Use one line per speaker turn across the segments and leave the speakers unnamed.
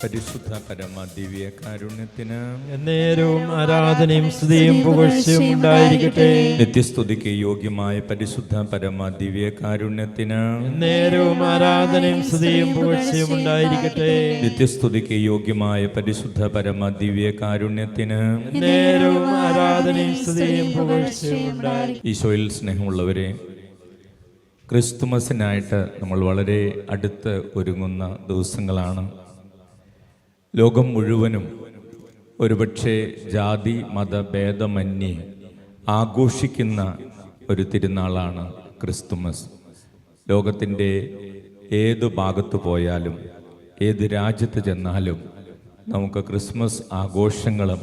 പരിശുദ്ധ പരമ ദിവ്യ കാരുണ്യത്തിന്
എന്നേരവും ആരാധനയും സ്തുതിയും പുകഴ്ചയും ഉണ്ടായിരിക്കട്ടെ.
നിത്യസ്തുതിക്ക് യോഗ്യമായ പരിശുദ്ധ പരമ ദിവ്യ കാരുണ്യത്തിന്
എന്നേരവും ആരാധനയും സ്തുതിയും പുകഴ്ചയും ഉണ്ടായിരിക്കട്ടെ.
നിത്യസ്തുതിക്ക് യോഗ്യമായ പരിശുദ്ധ പരമ ദിവ്യ കാരുണ്യത്തിന്
എന്നേരവും ആരാധനയും സ്തുതിയും പുകഴ്ചയും ഉണ്ടായിരിക്കട്ടെ.
ഈശോയിൽ സ്നേഹമുള്ളവരെ, ക്രിസ്തുമസിനായിട്ട് നമ്മൾ വളരെ അടുത്ത് ഒരുങ്ങുന്ന ദിവസങ്ങളാണ്. ലോകം മുഴുവനും ഒരുപക്ഷെ ജാതി മതഭേദമന്യേ ആഘോഷിക്കുന്ന ഒരു തിരുനാളാണ് ക്രിസ്തുമസ്. ലോകത്തിൻ്റെ ഏത് ഭാഗത്ത് പോയാലും ഏത് രാജ്യത്ത് ചെന്നാലും നമുക്ക് ക്രിസ്മസ് ആഘോഷങ്ങളും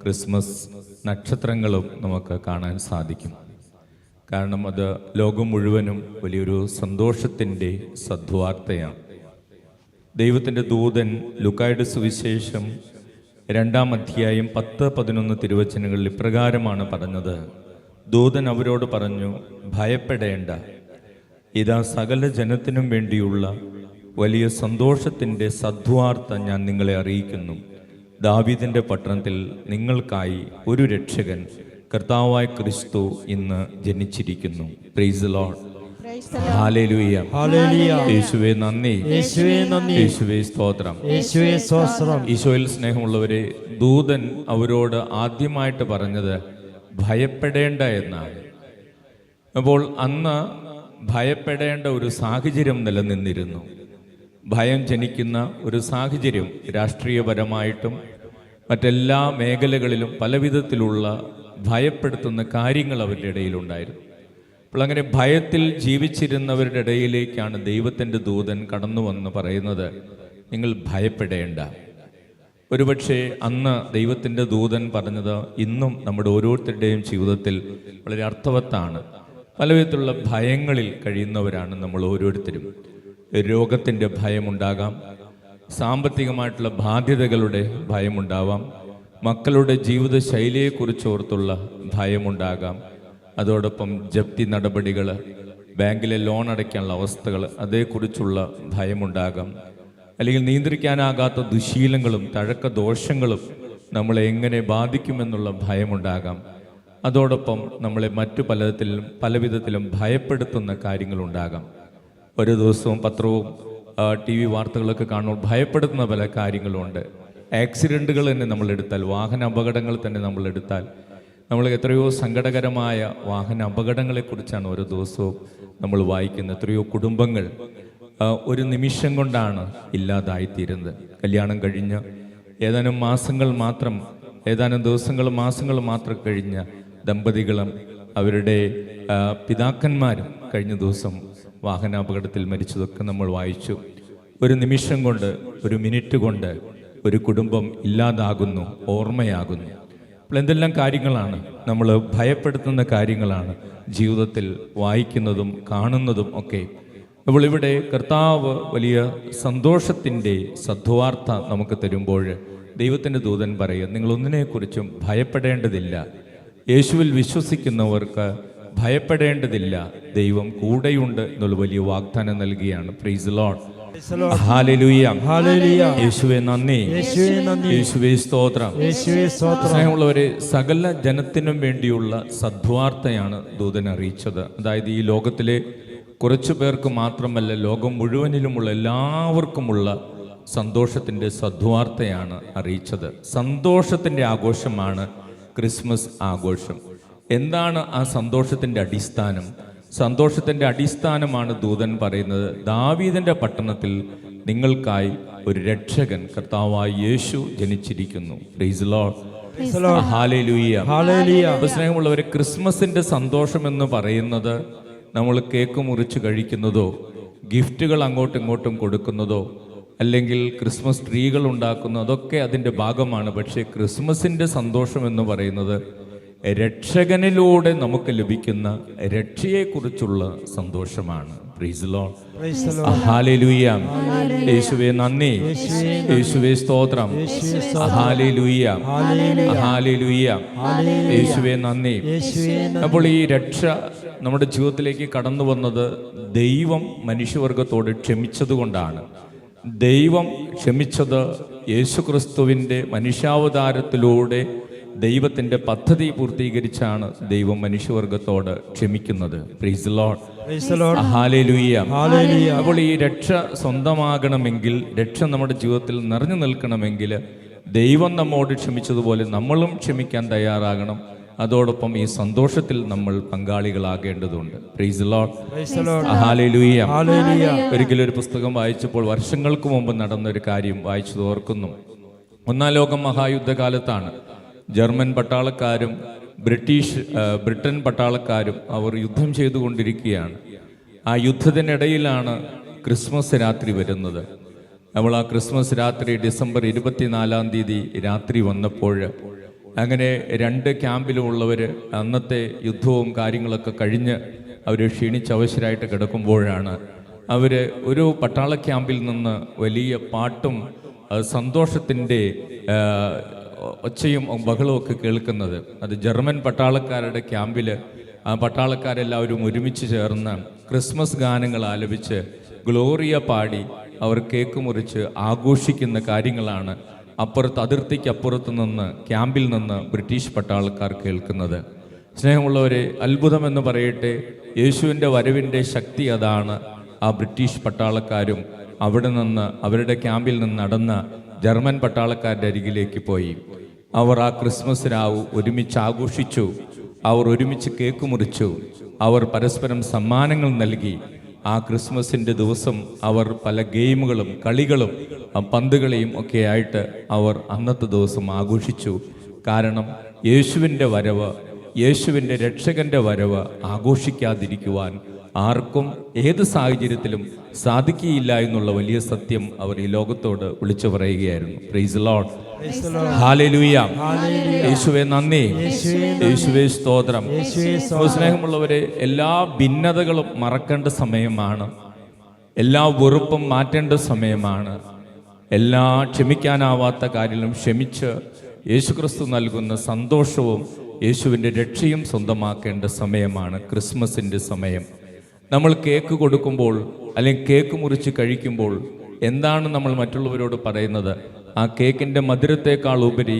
ക്രിസ്മസ് നക്ഷത്രങ്ങളും നമുക്ക് കാണാൻ സാധിക്കും. കാരണം അത് ലോകം മുഴുവനും വലിയൊരു സന്തോഷത്തിൻ്റെ സദ്വാർത്തയാണ്. ദൈവത്തിൻ്റെ ദൂതൻ ലൂക്കായുടെ സുവിശേഷം 2-ാം അധ്യായം 10-11 തിരുവചനങ്ങളിൽ ഇപ്രകാരമാണ് പറഞ്ഞത്. ദൂതൻ അവരോട് പറഞ്ഞു, ഭയപ്പെടേണ്ട, ഇതാ സകല ജനത്തിനും വേണ്ടിയുള്ള വലിയ സന്തോഷത്തിൻ്റെ സദ്വാർത്ത ഞാൻ നിങ്ങളെ അറിയിക്കുന്നു. ദാവീദിൻ്റെ പട്ടണത്തിൽ നിങ്ങൾക്കായി ഒരു രക്ഷകൻ, കർത്താവായ ക്രിസ്തു ഇന്ന് ജനിച്ചിരിക്കുന്നു. Praise the lord. Hallelujah.
Hallelujah.
യേശുവേ നന്ദി.
യേശുവേ നന്ദി.
യേശുവേ സ്തോത്രം.
യേശുവേ സ്തോത്രം.
ഈശോയിൽ സ്നേഹമുള്ളവരെ, ദൂതൻ അവരോട് ആദ്യമായിട്ട് പറഞ്ഞത് ഭയപ്പെടേണ്ട എന്നാണ്. അപ്പോൾ അന്ന് ഭയപ്പെടേണ്ട ഒരു സാഹചര്യം നിലനിന്നിരുന്നു. ഭയം ജനിക്കുന്ന ഒരു സാഹചര്യം രാഷ്ട്രീയപരമായിട്ടും മറ്റെല്ലാ മേഖലകളിലും പലവിധത്തിലുള്ള ഭയപ്പെടുത്തുന്ന കാര്യങ്ങൾ അവരുടെ ഇടയിലുണ്ടായിരുന്നു. അപ്പോൾ അങ്ങനെ ഭയത്തിൽ ജീവിച്ചിരുന്നവരുടെ ഇടയിലേക്കാണ് ദൈവത്തിൻ്റെ ദൂതൻ കടന്നു വന്ന് പറയുന്നത്, നിങ്ങൾ ഭയപ്പെടേണ്ട. ഒരുപക്ഷെ അന്ന് ദൈവത്തിൻ്റെ ദൂതൻ പറഞ്ഞത് ഇന്നും നമ്മുടെ ഓരോരുത്തരുടെയും ജീവിതത്തിൽ വളരെ അർത്ഥവത്താണ്. പലവിധത്തിലുള്ള ഭയങ്ങളിൽ കഴിയുന്നവരാണ് നമ്മൾ ഓരോരുത്തരും. രോഗത്തിൻ്റെ ഭയമുണ്ടാകാം, സാമ്പത്തികമായിട്ടുള്ള ബാധ്യതകളുടെ ഭയമുണ്ടാവാം, മക്കളുടെ ജീവിത ശൈലിയെക്കുറിച്ചോർത്തുള്ള ഭയമുണ്ടാകാം, അതോടൊപ്പം ജപ്തി നടപടികൾ, ബാങ്കിലെ ലോൺ അടയ്ക്കാനുള്ള അവസ്ഥകൾ, അതേക്കുറിച്ചുള്ള ഭയമുണ്ടാകാം. അല്ലെങ്കിൽ നിയന്ത്രിക്കാനാകാത്ത ദുശീലങ്ങളും തഴക്ക ദോഷങ്ങളും നമ്മളെ എങ്ങനെ ബാധിക്കുമെന്നുള്ള ഭയമുണ്ടാകാം. അതോടൊപ്പം നമ്മളെ മറ്റു പലവിധത്തിലും ഭയപ്പെടുത്തുന്ന കാര്യങ്ങളുണ്ടാകാം. ഒരു ദിവസവും പത്രവും TV വാർത്തകളൊക്കെ കാണുമ്പോൾ ഭയപ്പെടുത്തുന്ന പല കാര്യങ്ങളുണ്ട്. ആക്സിഡൻറ്റുകൾ തന്നെ നമ്മളെടുത്താൽ, വാഹന അപകടങ്ങൾ തന്നെ നമ്മളെടുത്താൽ, നമ്മൾ എത്രയോ സങ്കടകരമായ വാഹന അപകടങ്ങളെക്കുറിച്ചാണ് ഓരോ ദിവസവും നമ്മൾ വായിക്കുന്നത്. എത്രയോ കുടുംബങ്ങൾ ഒരു നിമിഷം കൊണ്ടാണ് ഇല്ലാതായിത്തീരുന്നത്. കല്യാണം കഴിഞ്ഞ് ഏതാനും ദിവസങ്ങൾ മാത്രം കഴിഞ്ഞ ദമ്പതികളും അവരുടെ പിതാക്കന്മാരും കഴിഞ്ഞ ദിവസം വാഹനാപകടത്തിൽ മരിച്ചതൊക്കെ നമ്മൾ വായിച്ചു. ഒരു നിമിഷം കൊണ്ട്, ഒരു മിനിറ്റ് കൊണ്ട് ഒരു കുടുംബം ഇല്ലാതാകുന്നു, ഓർമ്മയാകുന്നു. അപ്പോൾ എന്തെല്ലാം കാര്യങ്ങളാണ് നമ്മൾ ഭയപ്പെടുത്തുന്ന കാര്യങ്ങളാണ് ജീവിതത്തിൽ വായിക്കുന്നതും കാണുന്നതും ഒക്കെ. അപ്പോൾ ഇവിടെ കർത്താവ് വലിയ സന്തോഷത്തിൻ്റെ സദ്വാർത്ത നമുക്ക് തരുമ്പോൾ ദൈവത്തിൻ്റെ ദൂതൻ പറയും, നിങ്ങളൊന്നിനെക്കുറിച്ചും ഭയപ്പെടേണ്ടതില്ല. യേശുവിൽ വിശ്വസിക്കുന്നവർക്ക് ഭയപ്പെടേണ്ടതില്ല, ദൈവം കൂടെയുണ്ട് എന്നുള്ള വലിയ വാഗ്ദാനം നൽകിയാണ്. Price the lord. ഹല്ലേലൂയ. യേശുവേ നന്ദി. യേശുവേ സ്തോത്രം. സ്നേഹമുള്ളവരെ, സകല ജനത്തിനും വേണ്ടിയുള്ള സദ്വാർത്തയാണ് ദൂതൻ അറിയിച്ചത്. അതായത് ഈ ലോകത്തിലെ കുറച്ചു പേർക്ക് മാത്രമല്ല, ലോകം മുഴുവനിലുമുള്ള എല്ലാവർക്കുമുള്ള സന്തോഷത്തിൻ്റെ സദ്വാർത്തയാണ് അറിയിച്ചത്. സന്തോഷത്തിൻ്റെ ആഘോഷമാണ് ക്രിസ്മസ് ആഘോഷം. എന്താണ് ആ സന്തോഷത്തിൻ്റെ അടിസ്ഥാനം? സന്തോഷത്തിൻ്റെ അടിസ്ഥാനമാണ് ദൂതൻ പറയുന്നത്, ദാവീദിൻ്റെ പട്ടണത്തിൽ നിങ്ങൾക്കായി ഒരു രക്ഷകൻ, കർത്താവായ യേശു ജനിച്ചിരിക്കുന്നു. Praise the lord. ഹല്ലേലൂയ. സ്നേഹമുള്ളവരെ, ക്രിസ്മസിൻ്റെ സന്തോഷം എന്ന് പറയുന്നത് നമ്മൾ കേക്ക് മുറിച്ച് കഴിക്കുന്നതോ ഗിഫ്റ്റുകൾ അങ്ങോട്ടും ഇങ്ങോട്ടും കൊടുക്കുന്നതോ അല്ലെങ്കിൽ ക്രിസ്മസ് ട്രീകൾ ഉണ്ടാക്കുന്നതോ അതൊക്കെ അതിൻ്റെ ഭാഗമാണ്. പക്ഷേ ക്രിസ്മസിൻ്റെ സന്തോഷം എന്ന് പറയുന്നത് രക്ഷകനിലൂടെ നമുക്ക് ലഭിക്കുന്ന രക്ഷയെക്കുറിച്ചുള്ള സന്തോഷമാണ്. Price the lord. ഹല്ലേലൂയ. യേശുവേ നന്ദി. യേശുവേ സ്തോത്രം. ഹല്ലേലൂയ. ഹല്ലേലൂയ. യേശുവേ നന്ദി. അപ്പോൾ ഈ രക്ഷ നമ്മുടെ ജീവിതത്തിലേക്ക് കടന്നു വന്നത് ദൈവം മനുഷ്യവർഗത്തോട് ക്ഷമിച്ചത് കൊണ്ടാണ്. ദൈവം ക്ഷമിച്ചത് യേശുക്രിസ്തുവിൻ്റെ മനുഷ്യാവതാരത്തിലൂടെ ദൈവത്തിൻ്റെ പദ്ധതി പൂർത്തീകരിച്ചാണ് ദൈവം മനുഷ്യവർഗത്തോട് ക്ഷമിക്കുന്നത്. Price the lord. ഹല്ലേലൂയ. അപ്പോൾ ഈ രക്ഷ സ്വന്തമാകണമെങ്കിൽ, രക്ഷ നമ്മുടെ ജീവിതത്തിൽ നിറഞ്ഞു നിൽക്കണമെങ്കിൽ ദൈവം നമ്മോട് ക്ഷമിച്ചതുപോലെ നമ്മളും ക്ഷമിക്കാൻ തയ്യാറാകണം. അതോടൊപ്പം ഈ സന്തോഷത്തിൽ നമ്മൾ പങ്കാളികളാകേണ്ടതുണ്ട്. Praise the lord. ഹല്ലേലൂയ. ഒരിക്കലും ഒരു പുസ്തകം വായിച്ചപ്പോൾ വർഷങ്ങൾക്ക് മുമ്പ് നടന്ന ഒരു കാര്യം വായിച്ചത് ഓർക്കുന്നു. ഒന്നാം ലോക മഹായുദ്ധകാലത്താണ് ജർമ്മൻ പട്ടാളക്കാരും ബ്രിട്ടൻ പട്ടാളക്കാരും അവർ യുദ്ധം ചെയ്തുകൊണ്ടിരിക്കുകയാണ്. ആ യുദ്ധത്തിനിടയിലാണ് ക്രിസ്മസ് രാത്രി വരുന്നത്. നമ്മൾ ആ ക്രിസ്മസ് രാത്രി ഡിസംബർ 24 രാത്രി വന്നപ്പോൾ അങ്ങനെ രണ്ട് ക്യാമ്പിലുമുള്ളവർ അന്നത്തെ യുദ്ധവും കാര്യങ്ങളൊക്കെ കഴിഞ്ഞ് അവർ ക്ഷീണിച്ച് അവശരായിട്ട് കിടക്കുമ്പോഴാണ് അവർ ഒരു പട്ടാള ക്യാമ്പിൽ നിന്ന് വലിയ പാട്ടും സന്തോഷത്തിൻ്റെ ഒച്ചയും ബഹളവും ഒക്കെ കേൾക്കുന്നത്. അത് ജർമ്മൻ പട്ടാളക്കാരുടെ ക്യാമ്പിൽ ആ പട്ടാളക്കാരെല്ലാവരും ഒരുമിച്ച് ചേർന്ന് ക്രിസ്മസ് ഗാനങ്ങൾ ആലപിച്ച് ഗ്ലോറിയ പാടി അവർ കേക്ക് മുറിച്ച് ആഘോഷിക്കുന്ന കാര്യങ്ങളാണ് അതിർത്തിക്കപ്പുറത്ത് നിന്ന് ക്യാമ്പിൽ നിന്ന് ബ്രിട്ടീഷ് പട്ടാളക്കാർ കേൾക്കുന്നത്. സ്നേഹമുള്ളവരെ, അത്ഭുതമെന്ന് പറയട്ടെ, യേശുവിൻ്റെ വരവിൻ്റെ ശക്തി അതാണ്. ആ ബ്രിട്ടീഷ് പട്ടാളക്കാരും അവിടെ നിന്ന് അവരുടെ ക്യാമ്പിൽ നിന്ന് നടന്ന ജർമ്മൻ പട്ടാളക്കാരുടെ അരികിലേക്ക് പോയി. അവർ ആ ക്രിസ്മസ് രാവ് ഒരുമിച്ച് ആഘോഷിച്ചു. അവർ ഒരുമിച്ച് കേക്ക് മുറിച്ചു. അവർ പരസ്പരം സമ്മാനങ്ങൾ നൽകി. ആ ക്രിസ്മസിൻ്റെ ദിവസം അവർ പല ഗെയിമുകളും കളികളും പന്തുകളെയും ഒക്കെ ആയിട്ട് അവർ അന്നത്തെ ദിവസം ആഘോഷിച്ചു. കാരണം യേശുവിൻ്റെ വരവ്, യേശുവിൻ്റെ രക്ഷകൻ്റെ വരവ് ആഘോഷിക്കാതിരിക്കുവാൻ ആർക്കും ഏത് സാഹചര്യത്തിലും സാധിക്കുകയില്ല എന്നുള്ള വലിയ സത്യം അവർ ഈ ലോകത്തോട് വിളിച്ചു പറയുകയായിരുന്നു. Price the lord. ഹല്ലേലൂയ. യേശുവേ നന്ദി, യേശുവേ സ്തോത്രം. സ്നേഹമുള്ളവരെ, എല്ലാ ഭിന്നതകളും മറക്കേണ്ട സമയമാണ്. എല്ലാ വെറുപ്പും മാറ്റേണ്ട സമയമാണ്. എല്ലാ ക്ഷമിക്കാനാവാത്ത കാര്യങ്ങളും ക്ഷമിച്ച് യേശുക്രിസ്തു നൽകുന്ന സന്തോഷവും യേശുവിൻ്റെ രക്ഷയും സ്വന്തമാക്കേണ്ട സമയമാണ് ക്രിസ്മസിൻ്റെ സമയം. നമ്മൾ കേക്ക് കൊടുക്കുമ്പോൾ അല്ലെങ്കിൽ കേക്ക് മുറിച്ച് കഴിക്കുമ്പോൾ എന്താണ് നമ്മൾ മറ്റുള്ളവരോട് പറയുന്നത്? ആ കേക്കിൻ്റെ മധുരത്തേക്കാൾ ഉപരി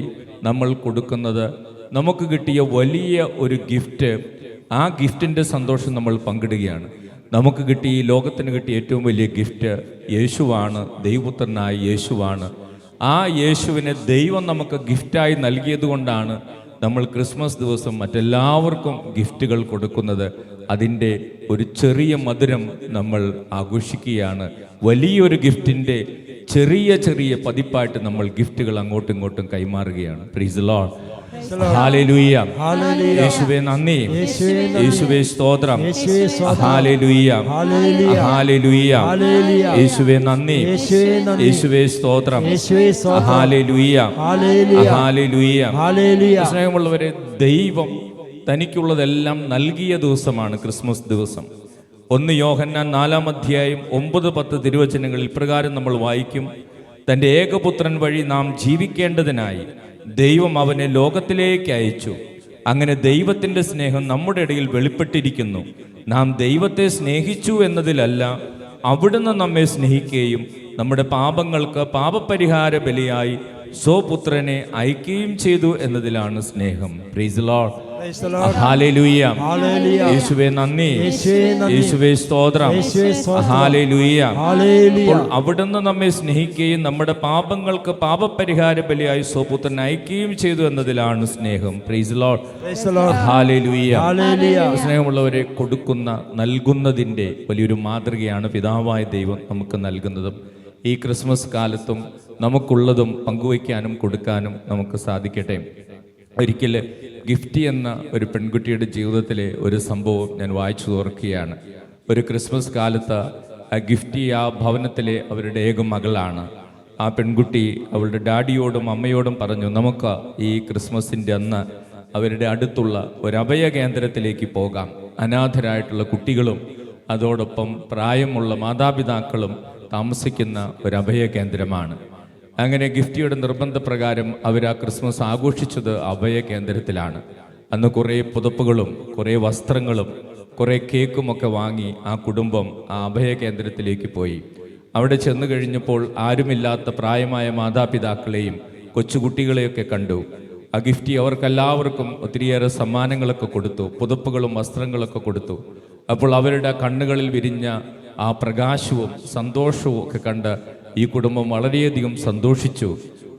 നമ്മൾ കൊടുക്കുന്നത് നമുക്ക് കിട്ടിയ വലിയ ഒരു ഗിഫ്റ്റ്. ആ ഗിഫ്റ്റിൻ്റെ സന്തോഷം നമ്മൾ പങ്കിടുകയാണ്. നമുക്ക് കിട്ടിയ, ഈ ലോകത്തിന് കിട്ടിയ ഏറ്റവും വലിയ ഗിഫ്റ്റ് യേശുവാണ്, ദൈവപുത്രനായ യേശുവാണ്. ആ യേശുവിനെ ദൈവം നമുക്ക് ഗിഫ്റ്റായി നൽകിയത് കൊണ്ടാണ് നമ്മൾ ക്രിസ്മസ് ദിവസം മറ്റെല്ലാവർക്കും ഗിഫ്റ്റുകൾ കൊടുക്കുന്നത്. അതിൻ്റെ ഒരു ചെറിയ മധുരം നമ്മൾ ആഘോഷിക്കുകയാണ്. വലിയൊരു ഗിഫ്റ്റിൻ്റെ ചെറിയ ചെറിയ പതിപ്പായിട്ട് നമ്മൾ ഗിഫ്റ്റുകൾ അങ്ങോട്ടും ഇങ്ങോട്ടും കൈമാറുകയാണ്. Praise the lord. ഹല്ലേലൂയ. യേശുവേ നന്ദി, യേശുവേ സ്തോത്രം. Hallelujah, hallelujah. യേശുവേ നന്ദി, യേശുവേ സ്തോത്രം. Hallelujah, hallelujah. സ്നേഹമുള്ളവരെ, ദൈവം തനിക്കുള്ളതെല്ലാം നൽകിയ ദിവസമാണ് ക്രിസ്മസ് ദിവസം. 1 യോഹന്നാൻ 4:9-10 തിരുവചനങ്ങളിൽ ഇപ്രകാരം നമ്മൾ വായിക്കും: തൻ്റെ ഏകപുത്രൻ വഴി നാം ജീവിക്കേണ്ടതിനായി ദൈവം അവനെ ലോകത്തിലേക്ക് അയച്ചു. അങ്ങനെ ദൈവത്തിൻ്റെ സ്നേഹം നമ്മുടെ ഇടയിൽ വെളിപ്പെട്ടിരിക്കുന്നു. നാം ദൈവത്തെ സ്നേഹിച്ചു എന്നതിലല്ല, അവിടുന്ന് നമ്മെ സ്നേഹിക്കുകയും നമ്മുടെ പാപങ്ങൾക്ക് പാപപരിഹാര ബലിയായി സ്വപുത്രനെ അയക്കുകയും ചെയ്തു എന്നതിലാണ് സ്നേഹം. Price the lord. ഹല്ലേലൂയ. യേശുവേ നന്ദി, യേശുവേ സ്തോത്രം. ഹല്ലേലൂയ. അപ്പോൾ അവിടുന്ന് നമ്മെ സ്നേഹിക്കുകയും നമ്മുടെ പാപങ്ങൾക്ക് പാപപരിഹാര ബലിയായി സ്വപുത്രനെ അയക്കുകയും ചെയ്തു എന്നതിലാണ് സ്നേഹം. Price the lord. ഹല്ലേലൂയ. സ്നേഹമുള്ളവരെ, നൽകുന്നതിൻ്റെ വലിയൊരു മാതൃകയാണ് പിതാവായ ദൈവം നമുക്ക് നൽകുന്നതും. ഈ ക്രിസ്മസ് കാലത്തും നമുക്കുള്ളതും പങ്കുവയ്ക്കാനും കൊടുക്കാനും നമുക്ക് സാധിക്കട്ടെ. ഒരിക്കൽ ഗിഫ്റ്റി എന്ന ഒരു പെൺകുട്ടിയുടെ ജീവിതത്തിലെ ഒരു സംഭവം ഞാൻ വായിച്ചു ഓർക്കുകയാണ്. ഒരു ക്രിസ്മസ് കാലത്ത് ഗിഫ്റ്റി ആ ഭവനത്തിലെ അവരുടെ ഏക മകളാണ്. ആ പെൺകുട്ടി അവളുടെ ഡാഡിയോടും അമ്മയോടും പറഞ്ഞു, നമുക്ക് ഈ ക്രിസ്മസിൻ്റെ അന്ന് അവരുടെ അടുത്തുള്ള ഒരു അഭയ കേന്ദ്രത്തിലേക്ക് പോകാം. അനാഥരായിട്ടുള്ള കുട്ടികളും അതോടൊപ്പം പ്രായമുള്ള മാതാപിതാക്കളും താമസിക്കുന്ന ഒരു അഭയ കേന്ദ്രമാണ്. അങ്ങനെ ഗിഫ്റ്റിയുടെ നിർബന്ധപ്രകാരം അവർ ആ ക്രിസ്മസ് ആഘോഷിച്ചത് അഭയ കേന്ദ്രത്തിലാണ്. അന്ന് കുറേ പുതപ്പുകളും കുറേ വസ്ത്രങ്ങളും കുറേ കേക്കുമൊക്കെ വാങ്ങി ആ കുടുംബം ആ അഭയ കേന്ദ്രത്തിലേക്ക് പോയി. അവിടെ ചെന്ന് കഴിഞ്ഞപ്പോൾ ആരുമില്ലാത്ത പ്രായമായ മാതാപിതാക്കളെയും കൊച്ചുകുട്ടികളെയൊക്കെ കണ്ടു. ആ ഗിഫ്റ്റി അവർക്കെല്ലാവർക്കും ഒത്തിരിയേറെ സമ്മാനങ്ങളൊക്കെ കൊടുത്തു, പുതപ്പുകളും വസ്ത്രങ്ങളൊക്കെ കൊടുത്തു. അപ്പോൾ അവരുടെ കണ്ണുകളിൽ വിരിഞ്ഞ ആ പ്രകാശവും സന്തോഷവും ഒക്കെ കണ്ട് ഈ കുടുംബം വളരെയധികം സന്തോഷിച്ചു.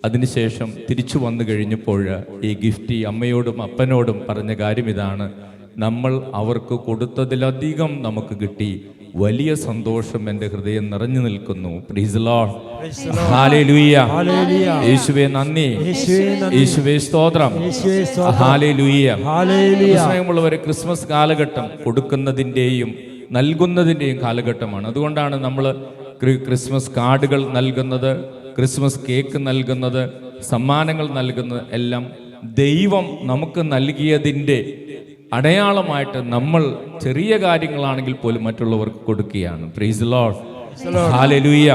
അതിനുശേഷം തിരിച്ചു വന്നു കഴിഞ്ഞപ്പോൾ ഈ ഗിഫ്റ്റി അമ്മയോടും അപ്പനോടും പറഞ്ഞ കാര്യം ഇതാണ്: നമ്മൾ അവർക്ക് കൊടുത്തതിലധികം നമുക്ക് കിട്ടി, വലിയ സന്തോഷം എൻ്റെ ഹൃദയം നിറഞ്ഞു നിൽക്കുന്നു. പ്രൈസ് ദി ലോർഡ്, ഹല്ലേലൂയ, യേശുവേ നന്ദി, യേശുവേ സ്തോത്രം, ഹല്ലേലൂയ. സ്നേഹമുള്ളവരെ, ക്രിസ്മസ് കാലഘട്ടം കൊടുക്കുന്നതിൻ്റെയും നൽകുന്നതിൻ്റെയും കാലഘട്ടമാണ്. അതുകൊണ്ടാണ് നമ്മൾ ക്രിസ്മസ് കാർഡുകൾ നൽകുന്നത്, ക്രിസ്മസ് കേക്ക് നൽകുന്നത്, സമ്മാനങ്ങൾ നൽകുന്നത് എല്ലാം ദൈവം നമുക്ക് നൽകിയതിൻ്റെ അടയാളമായിട്ട് നമ്മൾ ചെറിയ കാര്യങ്ങളാണെങ്കിൽ പോലും മറ്റുള്ളവർക്ക് കൊടുക്കുകയാണ്. പ്രൈസ് ദി ലോർഡ്, ഹല്ലേലൂയ,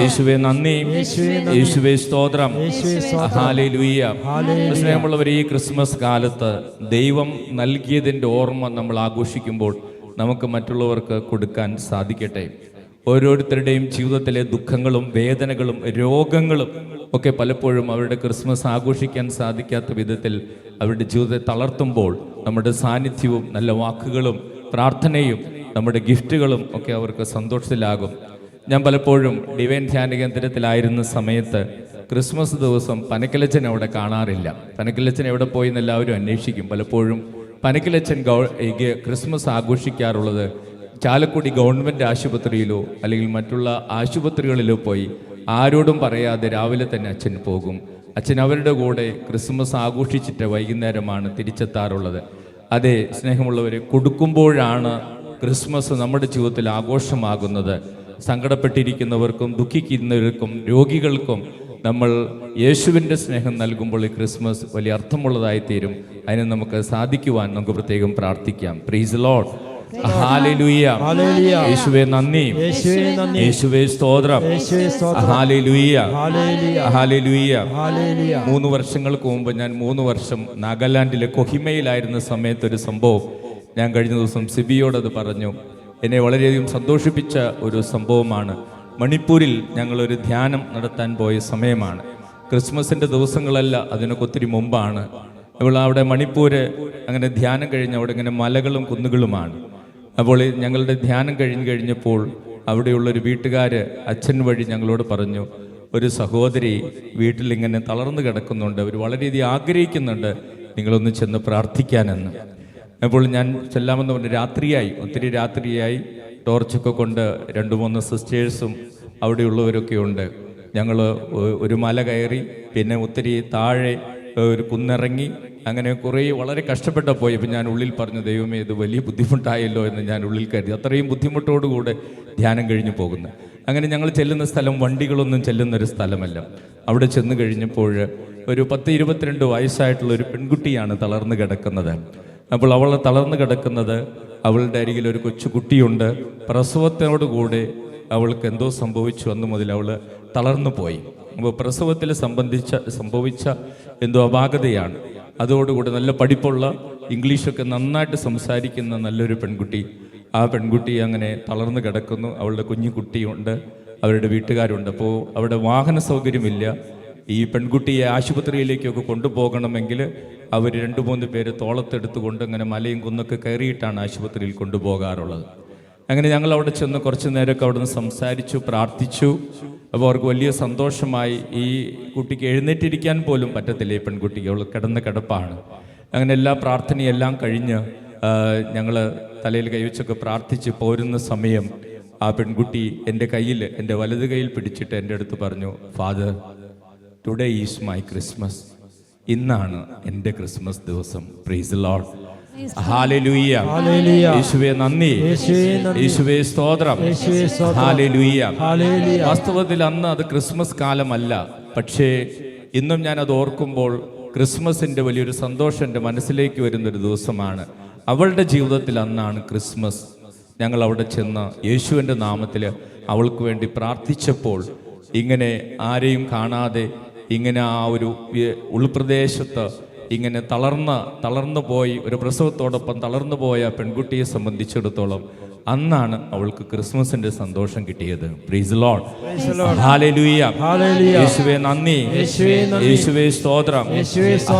യേശുവേ നന്ദി, യേശുവേ സ്തോത്രം, ഹല്ലേലൂയ. സ്നേഹമുള്ളവരെ, ഈ ക്രിസ്മസ് കാലത്ത് ദൈവം നൽകിയതിൻ്റെ ഓർമ്മ നമ്മൾ ആഘോഷിക്കുമ്പോൾ നമുക്ക് മറ്റുള്ളവർക്ക് കൊടുക്കാൻ സാധിക്കട്ടെ. ഓരോരുത്തരുടെയും ജീവിതത്തിലെ ദുഃഖങ്ങളും വേദനകളും രോഗങ്ങളും ഒക്കെ പലപ്പോഴും അവരുടെ ക്രിസ്മസ് ആഘോഷിക്കാൻ സാധിക്കാത്ത വിധത്തിൽ അവരുടെ ജീവിതത്തെ തളർത്തുമ്പോൾ നമ്മുടെ സാന്നിധ്യവും നല്ല വാക്കുകളും പ്രാർത്ഥനയും നമ്മുടെ ഗിഫ്റ്റുകളും ഒക്കെ അവർക്ക് സന്തോഷത്തിലാകും. ഞാൻ പലപ്പോഴും ഡിവൈൻ ധ്യാന കേന്ദ്രത്തിലായിരുന്ന സമയത്ത് ക്രിസ്മസ് ദിവസം പനക്കലച്ചൻ അവിടെ കാണാറില്ല. പനക്കലച്ചൻ എവിടെ പോയി എന്ന് എല്ലാവരും അന്വേഷിക്കും. പലപ്പോഴും പനക്കലച്ചൻ ക്രിസ്മസ് ആഘോഷിക്കാറുള്ളത് ചാലക്കുടി ഗവൺമെൻറ് ആശുപത്രിയിലോ അല്ലെങ്കിൽ മറ്റുള്ള ആശുപത്രികളിലോ പോയി ആരോടും പറയാതെ രാവിലെ തന്നെ അച്ഛൻ പോകും. അച്ഛൻ അവരുടെ കൂടെ ക്രിസ്മസ് ആഘോഷിച്ചിട്ട് വൈകുന്നേരമാണ് തിരിച്ചെത്താറുള്ളത്. അതെ സ്നേഹമുള്ളവരെ, കൊടുക്കുമ്പോഴാണ് ക്രിസ്മസ് നമ്മുടെ ജീവിതത്തിൽ ആഘോഷമാകുന്നത്. സങ്കടപ്പെട്ടിരിക്കുന്നവർക്കും ദുഃഖിക്കുന്നവർക്കും രോഗികൾക്കും നമ്മൾ യേശുവിൻ്റെ സ്നേഹം നൽകുമ്പോൾ ഈ ക്രിസ്മസ് വലിയ അർത്ഥമുള്ളതായി തീരും. അതിന് നമുക്ക് സാധിക്കുവാൻ നമുക്ക് പ്രത്യേകം പ്രാർത്ഥിക്കാം. പ്രൈസ് ദി ലോർഡ്, ഹല്ലേലൂയ, യേശുവേ നന്ദി, യേശുവേ സ്തോത്രം, ഹല്ലേലൂയ, ഹല്ലേലൂയ. 3 വർഷങ്ങൾക്ക് മുമ്പ് ഞാൻ 3 വർഷം നാഗാലാൻഡിലെ കൊഹിമയിലായിരുന്ന സമയത്ത് ഒരു സംഭവം ഞാൻ കഴിഞ്ഞ ദിവസം സിബിയോടത് പറഞ്ഞു. എന്നെ വളരെയധികം സന്തോഷിപ്പിച്ച ഒരു സംഭവമാണ്. മണിപ്പൂരിൽ ഞങ്ങളൊരു ധ്യാനം നടത്താൻ പോയ സമയമാണ്. ക്രിസ്മസിൻ്റെ ദിവസങ്ങളല്ല, അതിനൊക്കെ ഒത്തിരി മുമ്പാണ്. അപ്പോൾ അവിടെ മണിപ്പൂര് അങ്ങനെ ധ്യാനം കഴിഞ്ഞ് അവിടെ ഇങ്ങനെ മലകളും കുന്നുകളുമാണ്. അപ്പോൾ ഞങ്ങളുടെ ധ്യാനം കഴിഞ്ഞപ്പോൾ അവിടെയുള്ളൊരു വീട്ടുകാർ അച്ഛൻ വഴി ഞങ്ങളോട് പറഞ്ഞു, ഒരു സഹോദരി വീട്ടിലിങ്ങനെ തളർന്നു കിടക്കുന്നുണ്ട്, അവർ വളരെയധികം ആഗ്രഹിക്കുന്നുണ്ട് നിങ്ങളൊന്ന് ചെന്ന് പ്രാർത്ഥിക്കാനെന്ന്. അപ്പോൾ ഞാൻ ചെല്ലാമെന്ന് പറഞ്ഞു. ഒത്തിരി രാത്രിയായി. ടോർച്ചൊക്കെ കൊണ്ട് 2-3 സിസ്റ്റേഴ്സും അവിടെയുള്ളവരൊക്കെ ഉണ്ട്. ഞങ്ങൾ ഒരു മല കയറി, പിന്നെ ഒത്തിരി താഴെ ഒരു കുന്നിറങ്ങി, അങ്ങനെ കുറേ വളരെ കഷ്ടപ്പെട്ട് പോയി. അപ്പം ഞാൻ ഉള്ളിൽ പറഞ്ഞു, ദൈവമേ ഇത് വലിയ ബുദ്ധിമുട്ടായല്ലോ എന്ന് ഞാൻ ഉള്ളിൽ കരുതി. അത്രയും ബുദ്ധിമുട്ടോടുകൂടെ ധ്യാനം കഴിഞ്ഞു പോകുന്നു. അങ്ങനെ ഞങ്ങൾ ചെല്ലുന്ന സ്ഥലം വണ്ടികളൊന്നും ചെല്ലുന്നൊരു സ്ഥലമല്ല. അവിടെ ചെന്ന് കഴിഞ്ഞപ്പോൾ ഒരു 10-22 വയസ്സായിട്ടുള്ള ഒരു പെൺകുട്ടിയാണ് തളർന്നു കിടക്കുന്നത്. അപ്പോൾ അവൾ തളർന്നു കിടക്കുന്നത്, അവളുടെ അരികിൽ ഒരു കൊച്ചുകുട്ടിയുണ്ട്. പ്രസവത്തോടുകൂടെ അവൾക്ക് എന്തോ സംഭവിച്ചു. അന്ന് മുതൽ അവൾ തളർന്നു പോയി. അപ്പോൾ പ്രസവത്തിൽ സംഭവിച്ച എന്തോ അപാകതയാണ്. അതോടുകൂടി നല്ല പഠിപ്പുള്ള, ഇംഗ്ലീഷൊക്കെ നന്നായിട്ട് സംസാരിക്കുന്ന നല്ലൊരു പെൺകുട്ടി. ആ പെൺകുട്ടി അങ്ങനെ തളർന്നു കിടക്കുന്നു. അവളുടെ കുഞ്ഞുകുട്ടിയുണ്ട്, അവരുടെ വീട്ടുകാരുണ്ട്. അപ്പോൾ അവിടെ വാഹന സൗകര്യമില്ല. ഈ പെൺകുട്ടിയെ ആശുപത്രിയിലേക്കൊക്കെ കൊണ്ടുപോകണമെങ്കിൽ അവർ 2-3 പേര് തോളത്തെടുത്തുകൊണ്ട് അങ്ങനെ മലയും കുന്നൊക്കെ കയറിയിട്ടാണ് ആശുപത്രിയിൽ കൊണ്ടുപോകാറുള്ളത്. അങ്ങനെ ഞങ്ങൾ അവിടെ ചെന്ന് കുറച്ച് നേരമൊക്കെ അവിടെ നിന്ന് സംസാരിച്ചു, പ്രാർത്ഥിച്ചു. അപ്പോൾ അവർക്ക് വലിയ സന്തോഷമായി. ഈ കുട്ടിക്ക് എഴുന്നേറ്റിരിക്കാൻ പോലും പറ്റത്തില്ല. ഈ പെൺകുട്ടിക്ക് അവൾ കിടന്ന കിടപ്പാണ്. അങ്ങനെ എല്ലാ പ്രാർത്ഥനയെല്ലാം കഴിഞ്ഞ് ഞങ്ങൾ തലയിൽ കൈവച്ചൊക്കെ പ്രാർത്ഥിച്ച് പോരുന്ന സമയം ആ പെൺകുട്ടി എൻ്റെ വലത് കയ്യിൽ പിടിച്ചിട്ട് എൻ്റെ അടുത്ത് പറഞ്ഞു, father, today is my Christmas. ഇന്നാണ് എൻ്റെ ക്രിസ്മസ് ദിവസം. പ്രൈസ് ദി ലോർഡ്, ഹല്ലേലൂയ, യേശുവേ നന്ദി, യേശുവേ സ്തോത്രം, ഹല്ലേലൂയ. വാസ്തവത്തിൽ അന്ന് അത് ക്രിസ്മസ് കാലമല്ല, പക്ഷേ ഇന്നും ഞാൻ അത് ഓർക്കുമ്പോൾ ക്രിസ്മസിൻ്റെ വലിയൊരു സന്തോഷം എൻ്റെ മനസ്സിലേക്ക് വരുന്നൊരു ദിവസമാണ്. അവളുടെ ജീവിതത്തിൽ അന്നാണ് ക്രിസ്മസ്. ഞങ്ങൾ അവിടെ ചെന്ന് യേശുവിൻ്റെ നാമത്തിൽ അവൾക്ക് വേണ്ടി പ്രാർത്ഥിച്ചപ്പോൾ ഇങ്ങനെ ആരെയും കാണാതെ ഇങ്ങനെ ആ ഒരു ഉൾപ്രദേശത്ത് ഇങ്ങനെ തളർന്നു പോയി, ഒരു പ്രസവത്തോടൊപ്പം തളർന്നു പോയ പെൺകുട്ടിയെ സംബന്ധിച്ചിടത്തോളം അന്നാണ് അവൾക്ക് ക്രിസ്മസിന്റെ സന്തോഷം കിട്ടിയത്. Praise lord. ഹല്ലേലൂയ. യേശുവേ നന്ദി, യേശുവേ സ്തോത്രം.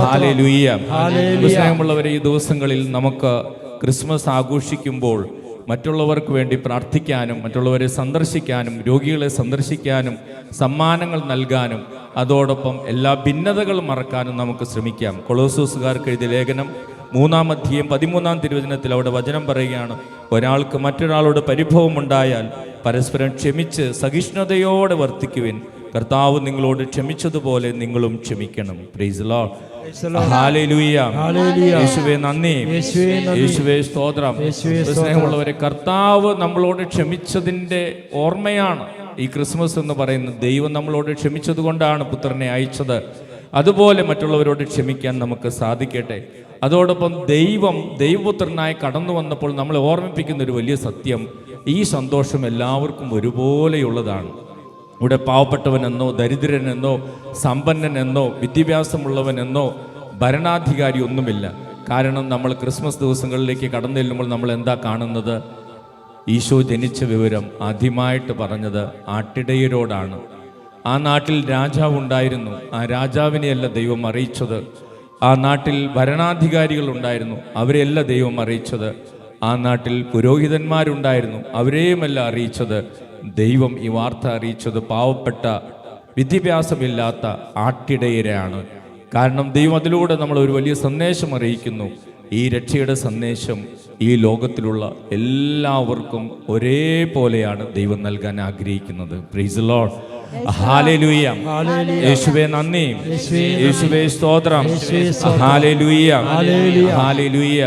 ഹല്ലേലൂയ. സ്നേഹമുള്ളവരെ, ഈ ദിവസങ്ങളിൽ നമുക്ക് ക്രിസ്മസ് ആഘോഷിക്കുമ്പോൾ മറ്റുള്ളവർക്ക് വേണ്ടി പ്രാർത്ഥിക്കാനും, മറ്റുള്ളവരെ സന്ദർശിക്കാനും, രോഗികളെ സന്ദർശിക്കാനും, സമ്മാനങ്ങൾ നൽകാനും, അതോടൊപ്പം എല്ലാ ഭിന്നതകളും മറക്കാനും നമുക്ക് ശ്രമിക്കാം. കൊളോസ്യോസുകാർക്ക് എഴുതിയ ലേഖനം 3-ാം അധ്യായം 13-ാം തിരുവചനത്തിൽ അവിടെ വചനം പറയുകയാണ്, ഒരാൾക്ക് മറ്റൊരാളോട് പരിഭവമുണ്ടായാൽ പരസ്പരം ക്ഷമിച്ച് സഹിഷ്ണുതയോടെ വർത്തിക്കുവിൻ, കർത്താവ് നിങ്ങളോട് ക്ഷമിച്ചതുപോലെ നിങ്ങളും ക്ഷമിക്കണം. Praise lord. ഹല്ലേലൂയ. യേശുവേ നന്ദി, യേശുവേ സ്തോത്രം. സ്നേഹമുള്ളവരെ, കർത്താവ് നമ്മളോട് ക്ഷമിച്ചതിൻ്റെ ഓർമ്മയാണ് ഈ ക്രിസ്മസ് എന്ന് പറയുന്നത്. ദൈവം നമ്മളോട് ക്ഷമിച്ചത് കൊണ്ടാണ് പുത്രനെ അയച്ചത്. അതുപോലെ മറ്റുള്ളവരോട് ക്ഷമിക്കാൻ നമുക്ക് സാധിക്കട്ടെ. അതോടൊപ്പം ദൈവപുത്രനായി കടന്നു വന്നപ്പോൾ നമ്മളെ ഓർമ്മിപ്പിക്കുന്ന ഒരു വലിയ സത്യം, ഈ സന്തോഷം എല്ലാവർക്കും ഒരുപോലെയുള്ളതാണ്. ഇവിടെ പാവപ്പെട്ടവനെന്നോ ദരിദ്രനെന്നോ സമ്പന്നനെന്നോ വിദ്യാഭ്യാസമുള്ളവനെന്നോ ഭരണാധികാരി ഒന്നുമില്ല. കാരണം നമ്മൾ ക്രിസ്മസ് ദിവസങ്ങളിലേക്ക് കടന്നു ചെല്ലുമ്പോൾ നമ്മൾ എന്താ കാണുന്നത്? ഈശോ ജനിച്ച വിവരം ആദ്യമായിട്ട് പറഞ്ഞത് ആട്ടിടയരോടാണ്. ആ നാട്ടിൽ രാജാവുണ്ടായിരുന്നു. ആ രാജാവിനെയല്ല ദൈവം അറിയിച്ചത്. ആ നാട്ടിൽ ഭരണാധികാരികൾ ഉണ്ടായിരുന്നു, അവരെയല്ല ദൈവം അറിയിച്ചത്. ആ നാട്ടിൽ പുരോഹിതന്മാരുണ്ടായിരുന്നു, അവരെയുമല്ല അറിയിച്ചത്. ദൈവം ഈ വാർത്ത അറിയിച്ചത് പാവപ്പെട്ട വിദ്യാഭ്യാസമില്ലാത്ത ആട്ടിടയരെയാണ്. കാരണം ദൈവം അതിലൂടെ നമ്മൾ ഒരു വലിയ സന്ദേശം അറിയിക്കുന്നു. ഈ രക്ഷയുടെ സന്ദേശം ഈ ലോകത്തിലുള്ള എല്ലാവർക്കും ഒരേപോലെയാണ് ദൈവം നൽകാൻ ആഗ്രഹിക്കുന്നത്. Praise lord. ഹല്ലേലൂയ. യേശുവേ നന്ദി, യേശുവേ സ്തോത്രം. ഹല്ലേലൂയ. ഹല്ലേലൂയ.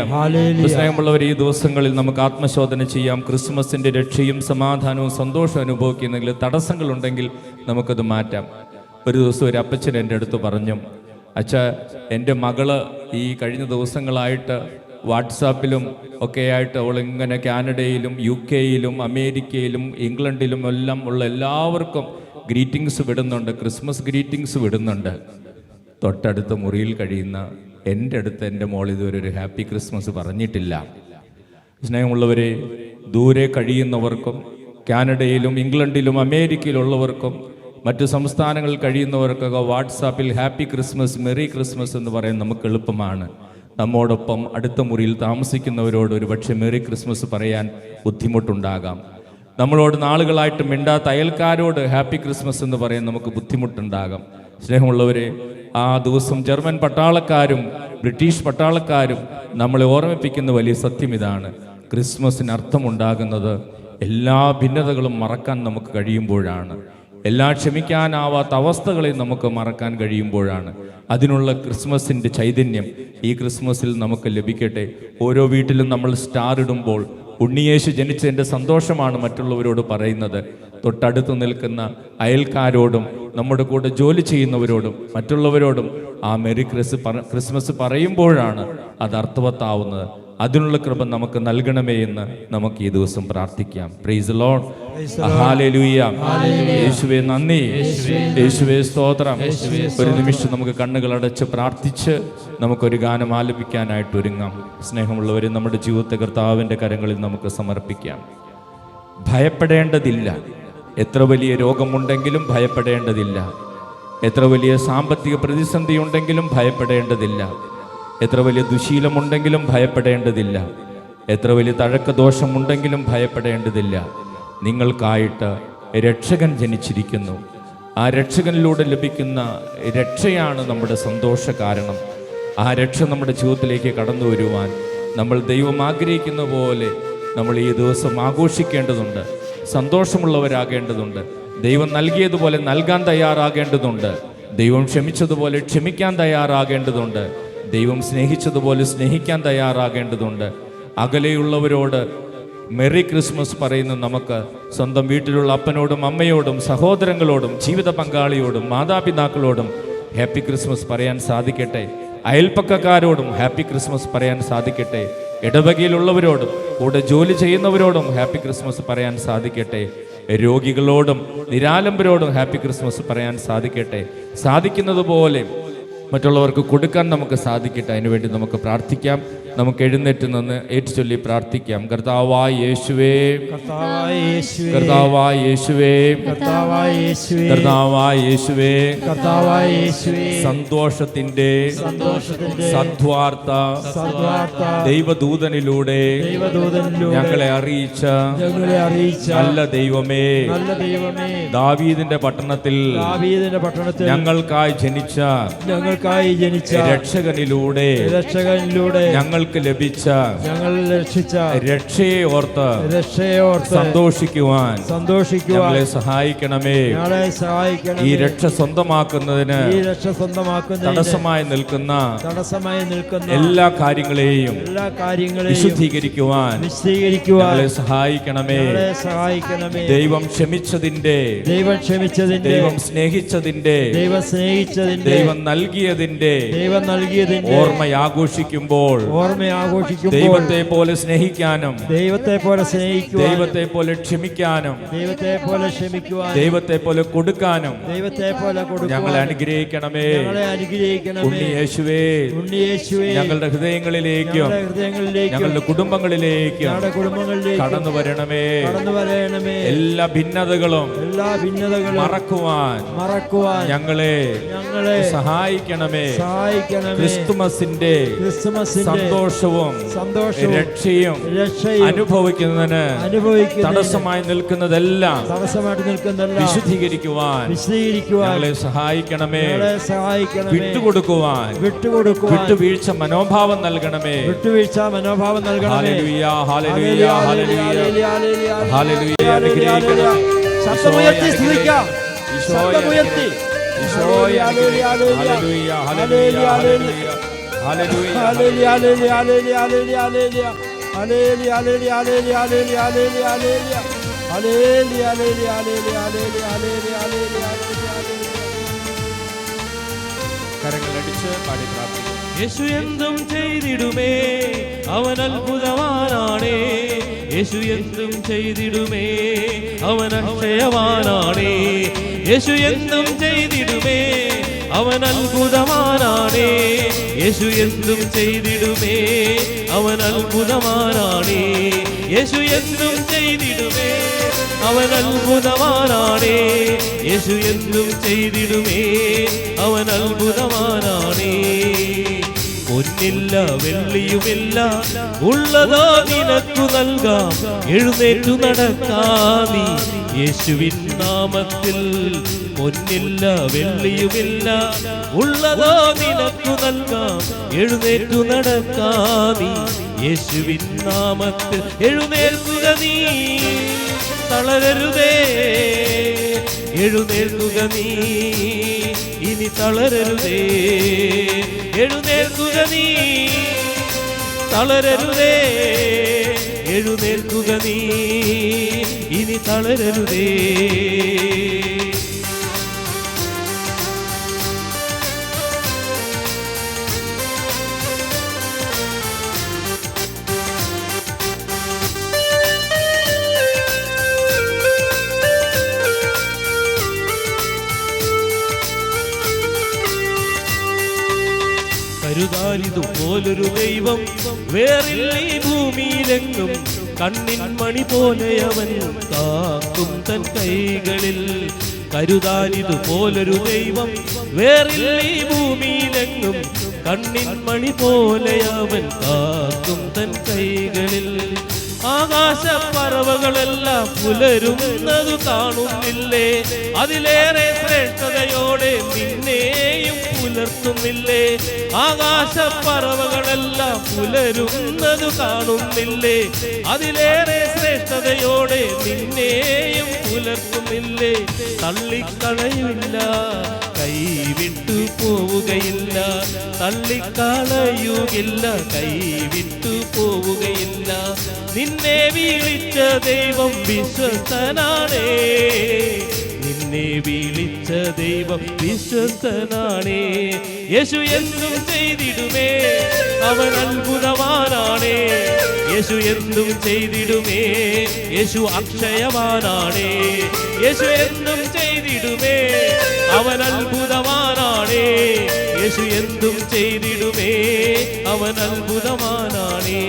സ്നേഹമുള്ളവർ, ഈ ദിവസങ്ങളിൽ നമുക്ക് ആത്മശോധന ചെയ്യാം. ക്രിസ്മസിന്റെ രക്ഷയും സമാധാനവും സന്തോഷവും അനുഭവിക്കുന്നെങ്കിൽ തടസ്സങ്ങളുണ്ടെങ്കിൽ നമുക്കത് മാറ്റാം. ഒരു ദിവസം ഒരു അപ്പച്ചൻ എൻ്റെ അടുത്ത് പറഞ്ഞു, അച്ഛാ, എൻ്റെ മകള് ഈ കഴിഞ്ഞ ദിവസങ്ങളായിട്ട് വാട്സാപ്പിലും ഒക്കെയായിട്ട് അവൾ ഇങ്ങനെ കാനഡയിലും UK-യിലും അമേരിക്കയിലും ഇംഗ്ലണ്ടിലും എല്ലാം ഉള്ള എല്ലാവർക്കും ഗ്രീറ്റിങ്സ് വിടുന്നുണ്ട്, ക്രിസ്മസ് ഗ്രീറ്റിങ്സ് വിടുന്നുണ്ട്. തൊട്ടടുത്ത മുറിയിൽ കഴിയുന്ന എൻ്റെ അടുത്ത് എൻ്റെ മോൾ ഇതുവരെ ഒരു ഹാപ്പി ക്രിസ്മസ് പറഞ്ഞിട്ടില്ല. സ്നേഹമുള്ളവരെ, ദൂരെ കഴിയുന്നവർക്കും കാനഡയിലും ഇംഗ്ലണ്ടിലും അമേരിക്കയിലുള്ളവർക്കും മറ്റു സംസ്ഥാനങ്ങളിൽ കഴിയുന്നവർക്കൊക്കെ വാട്സാപ്പിൽ ഹാപ്പി ക്രിസ്മസ്, മെറി ക്രിസ്മസ് എന്ന് പറയാൻ നമുക്ക് എളുപ്പമാണ്. നമ്മോടൊപ്പം അടുത്ത മുറിയിൽ താമസിക്കുന്നവരോട് ഒരുപക്ഷെ മെറി ക്രിസ്മസ് പറയാൻ ബുദ്ധിമുട്ടുണ്ടാകാം. നമ്മളോട് നാളുകളായിട്ട് മിണ്ടാത്ത അയൽക്കാരോട് ഹാപ്പി ക്രിസ്മസ് എന്ന് പറയാൻ നമുക്ക് ബുദ്ധിമുട്ടുണ്ടാകാം. സ്നേഹമുള്ളവരെ, ആ ദിവസം ജർമ്മൻ പട്ടാളക്കാരും ബ്രിട്ടീഷ് പട്ടാളക്കാരും നമ്മളെ ഓർമ്മിപ്പിക്കുന്ന വലിയ സത്യം ഇതാണ്. ക്രിസ്മസിന് അർത്ഥമുണ്ടാകുന്നത് എല്ലാ ഭിന്നതകളും മറക്കാൻ നമുക്ക് കഴിയുമ്പോഴാണ്. എല്ലാ ക്ഷമിക്കാനാവാത്ത അവസ്ഥകളെ നമുക്ക് മറക്കാൻ കഴിയുമ്പോഴാണ്. അതിനുള്ള ക്രിസ്മസിൻ്റെ ചൈതന്യം ഈ ക്രിസ്മസിൽ നമുക്ക് ലഭിക്കട്ടെ. ഓരോ വീട്ടിലും നമ്മൾ സ്റ്റാർ ഇടുമ്പോൾ ഉണ്ണിയേശു ജനിച്ചതിൻ്റെ സന്തോഷമാണ് മറ്റുള്ളവരോട് പറയുന്നത്. തൊട്ടടുത്ത് നിൽക്കുന്ന അയൽക്കാരോടും നമ്മുടെ കൂടെ ജോലി ചെയ്യുന്നവരോടും മറ്റുള്ളവരോടും ആ മെറി ക്രിസ്മസ് പറയുമ്പോഴാണ് അത് അർത്ഥവത്താവുന്നത്. അതിനുള്ള കൃപ നമുക്ക് നൽകണമേ എന്ന് നമുക്ക് ഈ ദിവസം പ്രാർത്ഥിക്കാം. Price the lord. ഹല്ലേലൂയ. യേശുവേ നന്ദി, യേശുവേ സ്തോത്രം. ഒരു നിമിഷം നമുക്ക് കണ്ണുകൾ അടച്ച് പ്രാർത്ഥിച്ച് നമുക്കൊരു ഗാനം ആലപിക്കാനായിട്ട് ഒരുങ്ങാം. സ്നേഹമുള്ളവരെ, നമ്മുടെ ജീവിതത്തെ കർത്താവിൻ്റെ കരങ്ങളിൽ നമുക്ക് സമർപ്പിക്കാം. ഭയപ്പെടേണ്ടതില്ല. എത്ര വലിയ രോഗമുണ്ടെങ്കിലും ഭയപ്പെടേണ്ടതില്ല. എത്ര വലിയ സാമ്പത്തിക പ്രതിസന്ധി ഉണ്ടെങ്കിലും ഭയപ്പെടേണ്ടതില്ല. എത്ര വലിയ ദുശീലമുണ്ടെങ്കിലും ഭയപ്പെടേണ്ടതില്ല. എത്ര വലിയ തഴക്കദോഷമുണ്ടെങ്കിലും ഭയപ്പെടേണ്ടതില്ല. നിങ്ങൾക്കായിട്ട് രക്ഷകൻ ജനിച്ചിരിക്കുന്നു. ആ രക്ഷകനിലൂടെ ലഭിക്കുന്ന രക്ഷയാണ് നമ്മുടെ സന്തോഷ കാരണം. ആ രക്ഷ നമ്മുടെ ജീവിതത്തിലേക്ക് കടന്നു വരുവാൻ നമ്മൾ ദൈവം ആഗ്രഹിക്കുന്ന പോലെ നമ്മൾ ഈ ദിവസം ആഘോഷിക്കേണ്ടതുണ്ട്. സന്തോഷമുള്ളവരാകേണ്ടതുണ്ട്. ദൈവം നൽകിയതുപോലെ നൽകാൻ തയ്യാറാകേണ്ടതുണ്ട്. ദൈവം ക്ഷമിച്ചതുപോലെ ക്ഷമിക്കാൻ തയ്യാറാകേണ്ടതുണ്ട്. ദൈവം സ്നേഹിച്ചതുപോലെ സ്നേഹിക്കാൻ തയ്യാറാകേണ്ടതുണ്ട്. അകലെയുള്ളവരോട് മെറി ക്രിസ്മസ് പറയുന്ന നമുക്ക് സ്വന്തം വീട്ടിലുള്ള അപ്പനോടും അമ്മയോടും സഹോദരങ്ങളോടും ജീവിത പങ്കാളിയോടും മാതാപിതാക്കളോടും ഹാപ്പി ക്രിസ്മസ് പറയാൻ സാധിക്കട്ടെ. അയൽപ്പക്കക്കാരോടും ഹാപ്പി ക്രിസ്മസ് പറയാൻ സാധിക്കട്ടെ. ഇടവകയിലുള്ളവരോടും കൂടെ ജോലി ചെയ്യുന്നവരോടും ഹാപ്പി ക്രിസ്മസ് പറയാൻ സാധിക്കട്ടെ. രോഗികളോടും നിരാലംബരോടും ഹാപ്പി ക്രിസ്മസ് പറയാൻ സാധിക്കട്ടെ. സാധിക്കുന്നത് പോലെ മറ്റുള്ളവർക്ക് കൊടുക്കാൻ നമുക്ക് സാധിക്കട്ടെ. അതിനുവേണ്ടി നമുക്ക് പ്രാർത്ഥിക്കാം. നമുക്ക് എഴുന്നേറ്റ് നിന്ന് ഏറ്റുചൊല്ലി പ്രാർത്ഥിക്കാം. കർത്താവായ യേശുവേ,
കർത്താവായ യേശുവേ,
കർത്താവായ യേശുവേ,
കർത്താവായ യേശുവേ,
കർത്താവായ യേശുവേ,
കർത്താവായ യേശുവേ,
സന്തോഷത്തിന്റെ സദ്വാർത്ത ദൈവദൂതനിലൂടെ ഞങ്ങളെ അറിയിച്ച നല്ല ദൈവമേ, ദാവീദിന്റെ പട്ടണത്തിൽ ഞങ്ങൾക്കായി ജനിച്ച രക്ഷകനിലൂടെ ഞങ്ങൾക്ക് ലഭിച്ച രക്ഷയെ ഓർത്ത് സന്തോഷിക്കുവാൻ ഞങ്ങളെ സഹായിക്കണമേ. ഈ രക്ഷ സ്വന്തമാക്കുന്നതിന് തടസ്സമായി നിൽക്കുന്ന എല്ലാ കാര്യങ്ങളെയും വിശുദ്ധീകരിക്കുവാൻ ഞങ്ങളെ സഹായിക്കണമേ. ദൈവം ക്ഷമിച്ചതിന്റെ, ദൈവം സ്നേഹിച്ചതിന്റെ, ദൈവം നൽകിയതിന്റെ ഓർമ്മയാഘോഷിക്കുമ്പോൾ ദൈവത്തെ പോലെ സ്നേഹിക്കാനും ദൈവത്തെ പോലെ ക്ഷമിക്കാനും ദൈവത്തെ പോലെ കൊടുക്കാനും ഞങ്ങളെ അനുഗ്രഹിക്കണമേ. ഉണ്ണി യേശുവേ, ഞങ്ങളുടെ ഹൃദയങ്ങളിലേക്കും ഞങ്ങളുടെ കുടുംബങ്ങളിലേക്കും കടന്നു വരണമേ. എല്ലാ ഭിന്നതകളും മറക്കുവാൻ ഞങ്ങളെ സഹായിക്കണമേ. ക്രിസ്തുമസിന്റെ സന്തോഷവും രക്ഷയും അനുഭവിക്കുന്നതിന് തടസ്സമായി നിൽക്കുന്നതെല്ലാം വിശുദ്ധീകരിക്കുവാൻ ഞങ്ങളെ സഹായിക്കണമേ. വിട്ടുകൊടുക്കുവാൻ വിട്ടുവീഴ്ച മനോഭാവം നൽകണമേ. Hallelujah, hallelujah, hallelujah, hallelujah. അനുഗ്രഹിക്കണം.
ശബ്ദമുയർത്തി സ്തുതിക്കാം. ശബ്ദമുയർത്തി.
ഈശോയെ hallelujah, hallelujah, hallelujah, hallelujah, hallelujah,
hallelujah, hallelujah, hallelujah, hallelujah, hallelujah, hallelujah, hallelujah, hallelujah, hallelujah, hallelujah, hallelujah, hallelujah, hallelujah, hallelujah.
കരങ്ങളടിച്ച് പാടി പ്രാർത്ഥിക്കും.
യേശു എന്തും ചെയ്തിടുമേ, അവൻ അത്ഭുതവാനാണേ. യേശു എന്തും ചെയ്തിടുമേ, അവൻ അക്ഷയവാനാണേ. യേശു എന്തും ചെയ്തിടുമേ, അവൻ അത്ഭുതവാനാണേ. യേശു എന്തും ചെയ്തിടുമേ, അവൻ അത്ഭുതവാനാണേ. യേശു എന്തും ചെയ്തിടുമേ, അവൻ അത്ഭുതവാനാണേ. യേശു എന്തും ചെയ്തിടുമേ, അവൻ അത്ഭുതവാനാണേ. പൊന്നില്ല വെള്ളിയുമില്ല, ഉള്ളതോ നിനക്കു നൽകാം. എഴുന്നേറ്റു നടക്കാം നീ യേശുവിൻ നാമത്തിൽ. പൊന്നില്ല വെള്ളിയുമില്ല, ഉള്ളതോ നിനക്കു നൽകാം. എഴുന്നേറ്റു നടക്കാം നീ യേശുവിൻ നാമത്തിൽ. എഴുന്നേൽക്കുക നീ, തളരരുതേ. എഴുന്നേൽക്കുക നീ, ഇനി തളരരുതേ. എഴുന്നേൽക്കുക നീ, തളരരുതേ. എഴുന്നേൽക്കുക നീ, ഇനി തളരരുതേ. കരുതാലിതുപോലൊരു ദൈവം വേറില്ല ഈ ഭൂമിയിലെങ്ങും. കണ്ണിൻ മണി പോലെ അവൻ കാക്കും തൻ കൈകളിൽ. കരുതാലിതുപോലൊരു ദൈവം വേറില്ല ഈ ഭൂമിയിലെങ്ങും. കണ്ണിൻ മണി പോലെ അവൻ കാക്കും തൻ കൈകളിൽ. ആകാശപ്പറവകളെല്ലാം പുലരുന്നതു കാണുന്നില്ലേ? അതിലേറെ ശ്രേഷ്ഠതയോടെ നിന്നെയും പുലർത്തുന്നില്ലേ? ആകാശപ്പറവകളെല്ലാം പുലരുന്നതു കാണുന്നില്ലേ? അതിലേറെ ശ്രേഷ്ഠതയോടെ നിന്നെയും പുലർത്തുന്നില്ലേ? തള്ളിക്കളയില്ല, കൈവിട്ടു പോവുകയില്ല. തള്ളിക്കളയുകില്ല, കൈവിട്ടു പോവുകയില്ല. നിന്നെ വിളിച്ച ദൈവം വിശ്വസ്തനാണേ. നിന്നെ നിന്നെ വിളിച്ച ദൈവം വിശ്വസ്തനാണേ. യേശു എന്തും ചെയ്തിടുമേ, അവൻ അത്ഭുതവാനാണേ. യേശു എന്തും ചെയ്തിടുമേ, യേശു അക്ഷയവാനാണേ. യേശു എന്തും ചെയ്തിടുമേ, അവൻ അത്ഭുതവാനാണേ. യേശു എന്തും ചെയ്തിടുമേ, അവൻ അത്ഭുതവാനാണേ.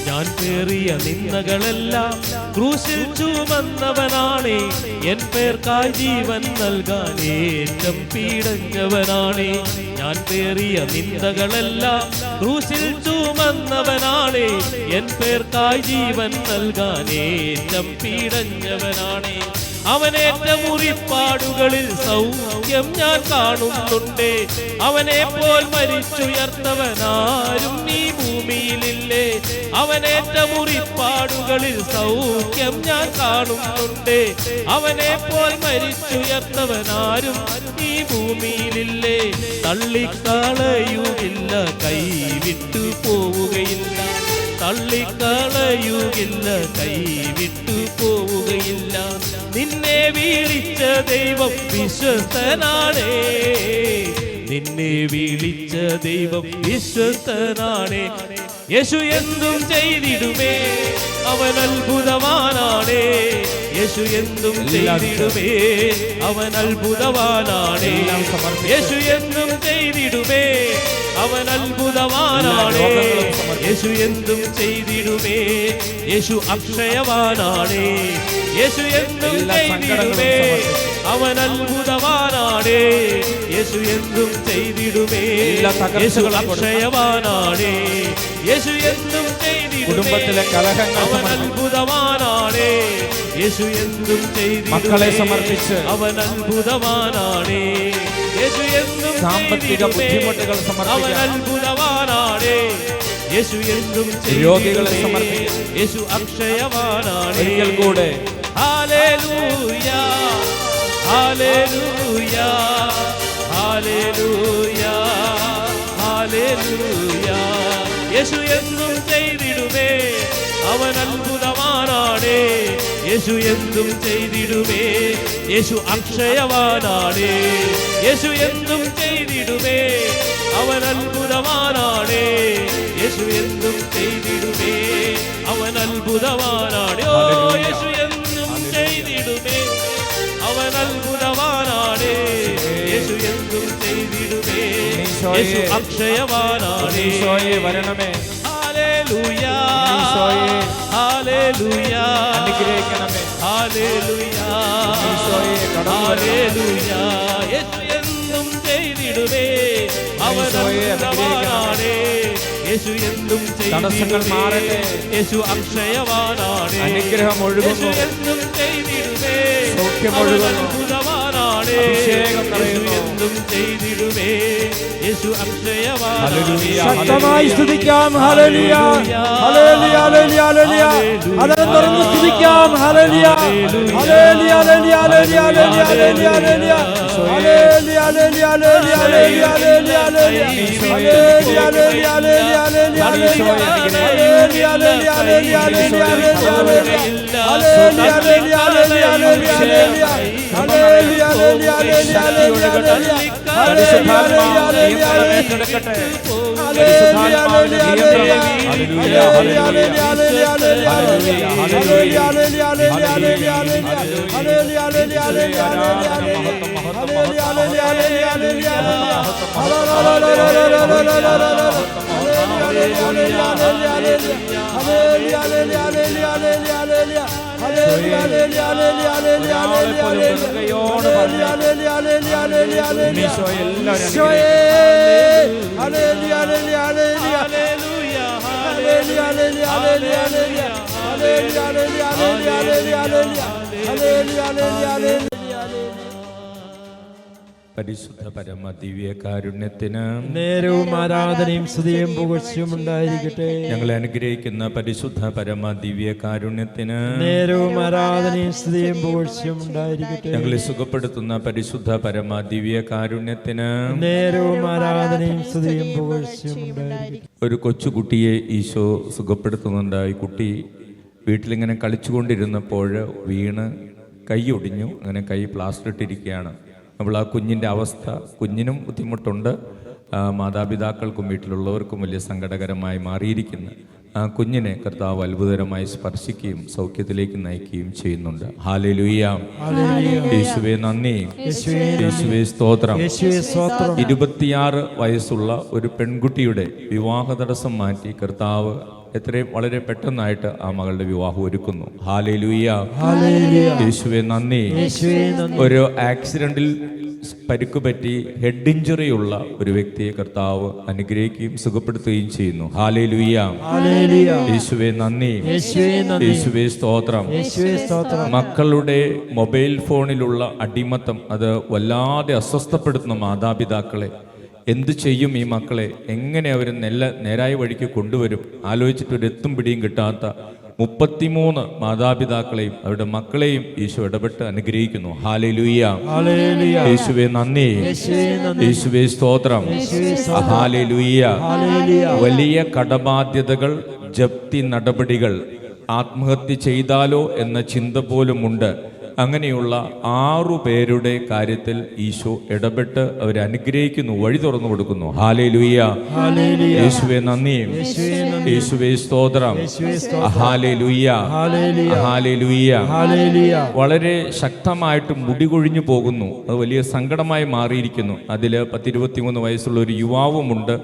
ഞാൻ പേറിയ നിന്ദകളെല്ലാം ക്രൂശിൽ ചുമന്നവനാണേ. എൻ പേർക്കായി ജീവൻ നൽകാൻ ഏറ്റം പീഡഞ്ഞവനാണേ. ഞാൻ പേറിയ നിന്ദകളെല്ലാം ക്രൂശിൽ ചുമന്നവനാണേ. എൻ പേർക്കായി ജീവൻ നൽകാൻ ഏറ്റം പീഡഞ്ഞവനാണേ. അവനേറ്റ മുറിപ്പാടുകളിൽ സൗഖ്യം ഞാൻ കാണുന്നുണ്ടേ. അവനെ പോൽ മരിച്ചുയർത്തവനാരും ഈ ഭൂമിയിലില്ലേ. അവനേറ്റ മുറിപ്പാടുകളിൽ സൗഖ്യം ഞാൻ കാണുന്നുണ്ടേ. അവനെ പോൽ മരിച്ചുയർത്തവനാരും ഈ ഭൂമിയിലില്ലേ. തള്ളിക്കളയുകില്ല, കൈവിട്ടു പോവുകയില്ല. തള്ളിക്കളയുകില്ല, കൈവിട്ടു പോവുകയില്ല. നിന്നെ വിളിച്ച ദൈവം വിശ്വസ്തനാണേ. നിന്നെ വിളിച്ച ദൈവം വിശ്വസ്തനാണേ. യേശു എന്തും ചെയ്തിടുമേ, അവൻ അത്ഭുതവാനാണേ. യേശു എന്തും ചെയ്തിടുമേ, അവൻ അത്ഭുതവാനാണേ. യേശു എന്തും ചെയ്തിടുമേ, അവൻ അത്ഭുതവാനാണേ. യേശു എന്തും ചെയ്തിടുമേ, യേശു അക്ഷയവാനാണേ. യേശു എന്തും ചെയ്തിടുമേ, അവൻ അത്ഭുതവാനാണേ. യേശു എന്തും ചെയ്തിടുമേ, യേശു അക്ഷയവാനാണേ. യേശു എന്തും ചെയ്തിടുമേ, അവൻ അത്ഭുതവാനാണേ. യേശു എന്തും ചെയ്തിടുമേ,
മക്കളെ സമർപ്പിച്ച്
അവൻ അത്ഭുതവാനാണേ. യേശു എന്തും
സാമ്പത്തിക ബുദ്ധിമുട്ടുകൾ
അവൻ
സമർപ്പിക്കാം.
അത്ഭുതവാനാണേ. യേശു എന്തും
രോഗികളെ
ചെയ്തിടുമേ,
സമർപ്പിക്കാം.
യേശു അക്ഷയവാനാണേ.
ഒരിക്കൽ കൂടെ
ഹല്ലേലൂയ, ഹല്ലേലൂയ, ഹല്ലേലൂയ, ഹല്ലേലൂയ. യേശു എന്തും ചെയ്തിടുമേ, അവൻ അത്ഭുതവാനാണേ. യേശു എന്തും ചെയ്തിടുമേ, യേശു അക്ഷയവാനാണേ. യേശു എന്തും ചെയ്തിടുമേ, അവൻ അത്ഭുതവാനാണേ. യേശു എന്തും ചെയ്തിടുമേ, അവൻ അത്ഭുതവാനാണ്. ഓ യേശു എന്തും ചെയ്തിടുമേ, അവൻ അത്ഭുതവാനാണ്. യേശു എന്തും ചെയ്തിടുമേ, യേശു അക്ഷയവാനാണ്.
വരണമേ,
ഹല്ലേലൂയ, ഹല്ലേലൂയ,
അനുഗ്രഹിക്കണമേ.
Hallelujah, hallelujah. യേശു എന്തും ചെയ്തിടുമേ, അവൻ അത്ഭുതവാനാണ്. യേശു എന്തും
തടസ്സങ്ങൾ മാറട്ടെ.
യേശു അക്ഷയവാനാണ്.
അനുഗ്രഹം ഒഴുകുന്നു.
യേശു എന്തും ചെയ്തിടുമേ,
സൗഖ്യം
അവൻ
ഒഴുകുന്നു.
അത്ഭുതവാനാണ്.
അഭിഷേകം
യേശു
നിറയുന്നു.
എന്തും ചെയ്തിടുമേ, യേശു അക്ഷയവാനാണ്.
ഹല്ലേലൂയ.
ശക്തമായി സ്തുതിക്കാം. Hallelujah, hallelujah, hallelujah, hallelujah. അതരം തുറന്ന് സ്തുതിക്കാം. Hallelujah, hallelujah, hallelujah, hallelujah, hallelujah, hallelujah, hallelujah, hallelujah, hallelujah, hallelujah, hallelujah, hallelujah, hallelujah, hallelujah, hallelujah,
പരിശുദ്ധ പരമ ദിവ്യകാരുണ്യത്തിന്
നേരവും ആരാധനയും സ്തുതിയും പുകഴ്ചയും ഉണ്ടായിരിക്കട്ടെ.
ഞങ്ങളെ അനുഗ്രഹിക്കുന്ന പരിശുദ്ധ പരമ ദിവ്യകാരുണ്യത്തിന്
നേരവും ആരാധനയും സ്തുതിയും പുകഴ്ചയും ഉണ്ടായിരിക്കട്ടെ.
ഞങ്ങളെ സുഖപ്പെടുത്തുന്ന പരിശുദ്ധ പരമ ദിവ്യകാരുണ്യത്തിന്
നേരവും ആരാധനയും സ്തുതിയും പുകഴ്ചയും ഉണ്ടായിരിക്കട്ടെ.
ഒരു കൊച്ചുകുട്ടിയെ ഈശോ സുഖപ്പെടുത്തുന്നുണ്ട്. ഈ കുട്ടി വീട്ടിലിങ്ങനെ കളിച്ചുകൊണ്ടിരുന്നപ്പോൾ വീണ് കൈ ഒടിഞ്ഞു. അങ്ങനെ കൈ പ്ലാസ്റ്റർ ഇട്ടിരിക്കുകയാണ്. അപ്പോൾ ആ കുഞ്ഞിൻ്റെ അവസ്ഥ, കുഞ്ഞിനും ബുദ്ധിമുട്ടുണ്ട്, മാതാപിതാക്കൾക്കും വീട്ടിലുള്ളവർക്കും വലിയ സങ്കടകരമായി മാറിയിരിക്കുന്നു. ആ കുഞ്ഞിനെ കർത്താവ് അത്ഭുതകരമായി സ്പർശിക്കുകയും സൗഖ്യത്തിലേക്ക് നയിക്കുകയും ചെയ്യുന്നുണ്ട്. ഹല്ലേലൂയ. യേശുവേ നന്ദി, യേശുവേ സ്തോത്രം. 26 വയസ്സുള്ള ഒരു പെൺകുട്ടിയുടെ വിവാഹ തടസ്സം മാറ്റി കർത്താവ് എത്രയും വളരെ പെട്ടെന്നായിട്ട് ആ മകളുടെ വിവാഹം ഒരുക്കുന്നു. ഹല്ലേലൂയ. യേശുവേ നന്ദി. ഒരു ആക്സിഡന്റിൽ പരിക്ക് പറ്റി ഹെഡ് ഇഞ്ചുറി ഉള്ള ഒരു വ്യക്തിയെ കർത്താവ് അനുഗ്രഹിക്കുകയും സുഖപ്പെടുത്തുകയും ചെയ്യുന്നു. ഹല്ലേലൂയ. യേശുവേ നന്ദി, യേശുവേ സ്തോത്രം. മക്കളുടെ മൊബൈൽ ഫോണിലുള്ള അടിമത്തം അത് വല്ലാതെ അസ്വസ്ഥപ്പെടുത്തുന്ന മാതാപിതാക്കളെ എന്തു ചെയ്യും? ഈ മക്കളെ എങ്ങനെ അവർ നേരായ വഴിക്ക് കൊണ്ടുവരും? ആലോചിച്ചിട്ട് ഒരു എത്തും പിടിയും കിട്ടാത്ത 33 മാതാപിതാക്കളെയും അവരുടെ മക്കളെയും ഈശോ ഇടപെട്ട് അനുഗ്രഹിക്കുന്നു. ഹല്ലേലൂയ. യേശുവേ നന്ദി, യേശുവേ സ്തോത്രം. ഹല്ലേലൂയ. വലിയ കടബാധ്യതകൾ, ജപ്തി നടപടികൾ, ആത്മഹത്യ ചെയ്താലോ എന്ന ചിന്ത പോലുമുണ്ട്. അങ്ങനെയുള്ള 6 പേരുടെ കാര്യത്തിൽ ഈശോ ഇടപെട്ട് അവരെ അനുഗ്രഹിക്കുന്നു, വഴി തുറന്നു കൊടുക്കുന്നു. ഹല്ലേലൂയ. യേശുവേ നന്ദി, യേശുവേ സ്തോത്രം. Hallelujah, hallelujah. വളരെ ശക്തമായിട്ട് മുടി കൊഴിഞ്ഞു പോകുന്നു. അത് വലിയ സങ്കടമായി മാറിയിരിക്കുന്നു. അതിൽ 10-23 വയസ്സുള്ള ഒരു യുവാവുമുണ്ട്.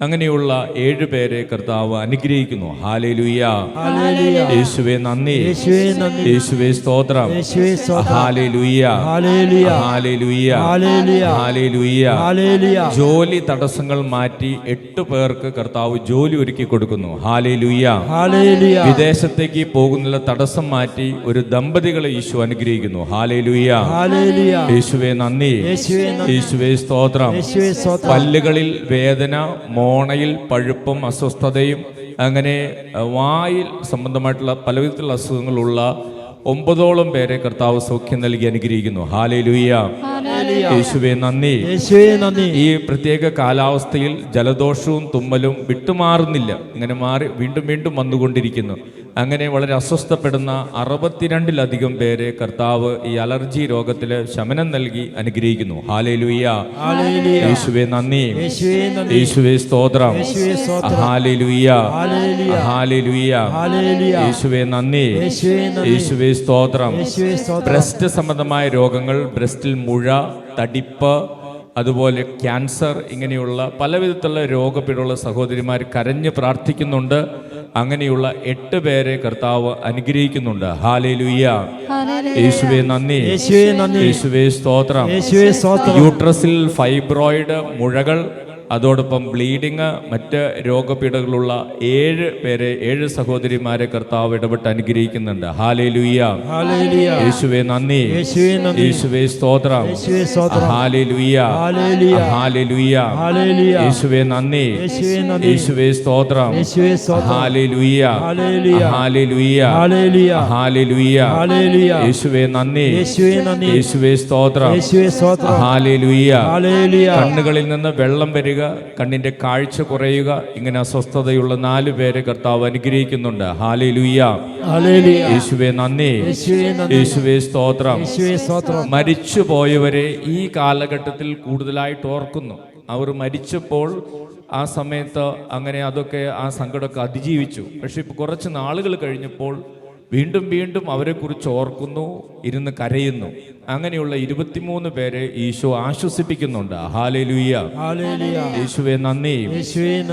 അങ്ങനെയുള്ള 7 പേരെ കർത്താവ് അനുഗ്രഹിക്കുന്നു. ഹല്ലേലൂയ. യേശുവേ നന്ദി, യേശുവേ സ്തോത്രം. Hallelujah, hallelujah, hallelujah. ജോലി തടസ്സങ്ങൾ മാറ്റി 8 പേർക്ക് കർത്താവ് ജോലി ഒരുക്കി കൊടുക്കുന്നു. ഹല്ലേലൂയ. വിദേശത്തേക്ക് പോകുന്ന തടസ്സം മാറ്റി ഒരു ദമ്പതികളെ ഈശോ അനുഗ്രഹിക്കുന്നു. ഹല്ലേലൂയ. യേശുവേ നന്ദി, യേശുവേ സ്തോത്രം. പല്ലുകളിൽ വേദന, മോണയിൽ പഴുപ്പും അസ്വസ്ഥതയും, അങ്ങനെ വായിൽ സംബന്ധമായിട്ടുള്ള പലവിധത്തിലുള്ള അസുഖങ്ങളുള്ള 9ഓളം പേരെ കർത്താവ് സൗഖ്യം നൽകി അനുഗ്രഹിക്കുന്നു. ഹല്ലേലൂയ. യേശുവേ നന്ദി. ഈ പ്രത്യേക കാലാവസ്ഥയിൽ ജലദോഷവും തുമ്മലും വിട്ടുമാറുന്നില്ല. ഇങ്ങനെ മാറി വീണ്ടും വീണ്ടും വന്നുകൊണ്ടിരിക്കുന്നു. അങ്ങനെ വളരെ അസ്വസ്ഥപ്പെടുന്ന 62-ലധികം പേരെ കർത്താവ് ഈ അലർജി രോഗത്തിൽ ശമനം നൽകി അനുഗ്രഹിക്കുന്നു. ഹല്ലേലൂയ. യേശുവേ നന്ദി, യേശുവേ സ്തോത്രം. Hallelujah, hallelujah. യേശുവേ നന്ദി, യേശുവേ സ്തോത്രം. ബ്രസ്റ്റ് സംബന്ധമായ രോഗങ്ങൾ, ബ്രസ്റ്റിൽ മുഴ, തടിപ്പ്, അതുപോലെ ക്യാൻസർ, ഇങ്ങനെയുള്ള പലവിധത്തിലുള്ള രോഗപീഠമുള്ള സഹോദരിമാർ കരഞ്ഞ് പ്രാർത്ഥിക്കുന്നുണ്ട്. അങ്ങനെയുള്ള 8 പേരെ കർത്താവ് അനുഗ്രഹിക്കുന്നുണ്ട്. ഹല്ലേലൂയ. യേശുവേ നന്ദി, യേശുവേ സ്തോത്രം. യൂട്രസിൽ ഫൈബ്രോയിഡ്, മുഴകൾ, അതോടൊപ്പം ബ്ലീഡിങ്, മറ്റ് രോഗപീഠകളുള്ള 7 പേരെ, 7 സഹോദരിമാരെ കർത്താവ് ഇടപെട്ട് അനുഗ്രഹിക്കുന്നുണ്ട്. ഹല്ലേലൂയ. യേശുവേ നന്ദി, യേശുവേ സ്തോത്രം. Hallelujah, hallelujah. യേശുവേ നന്ദി, യേശുവേ സ്തോത്രം. Hallelujah, hallelujah, hallelujah. യേശുവേ നന്ദി, യേശുവേ സ്തോത്രം. ഹല്ലേലൂയ. കണ്ണുകളിൽ നിന്ന് വെള്ളം വരിക, കണ്ണിന്റെ കാഴ്ച കുറയുക, ഇങ്ങനെ അസ്വസ്ഥതയുള്ള 4 പേരെ കർത്താവ് അനുഗ്രഹിക്കുന്നുണ്ട്. ഹല്ലേലൂയ. യേശുവേ നന്ദി, യേശുവേ സ്തോത്രം. മരിച്ചു പോയവരെ ഈ കാലഘട്ടത്തിൽ കൂടുതലായിട്ട് ഓർക്കുന്നു. അവർ മരിച്ചപ്പോൾ ആ സമയത്ത് അങ്ങനെ അതൊക്കെ ആ സങ്കടമൊക്കെ അതിജീവിച്ചു. പക്ഷെ ഇപ്പോൾ കുറച്ച് നാളുകൾ കഴിഞ്ഞപ്പോൾ വീണ്ടും വീണ്ടും അവരെക്കുറിച്ച് ഓർക്കുന്നു, ഇരുന്ന് കരയുന്നു. അങ്ങനെയുള്ള 23 പേരെ ഈശോ ആശ്വസിപ്പിക്കുന്നുണ്ട്. ഹല്ലേലൂയ. യേശുവേ നന്ദി,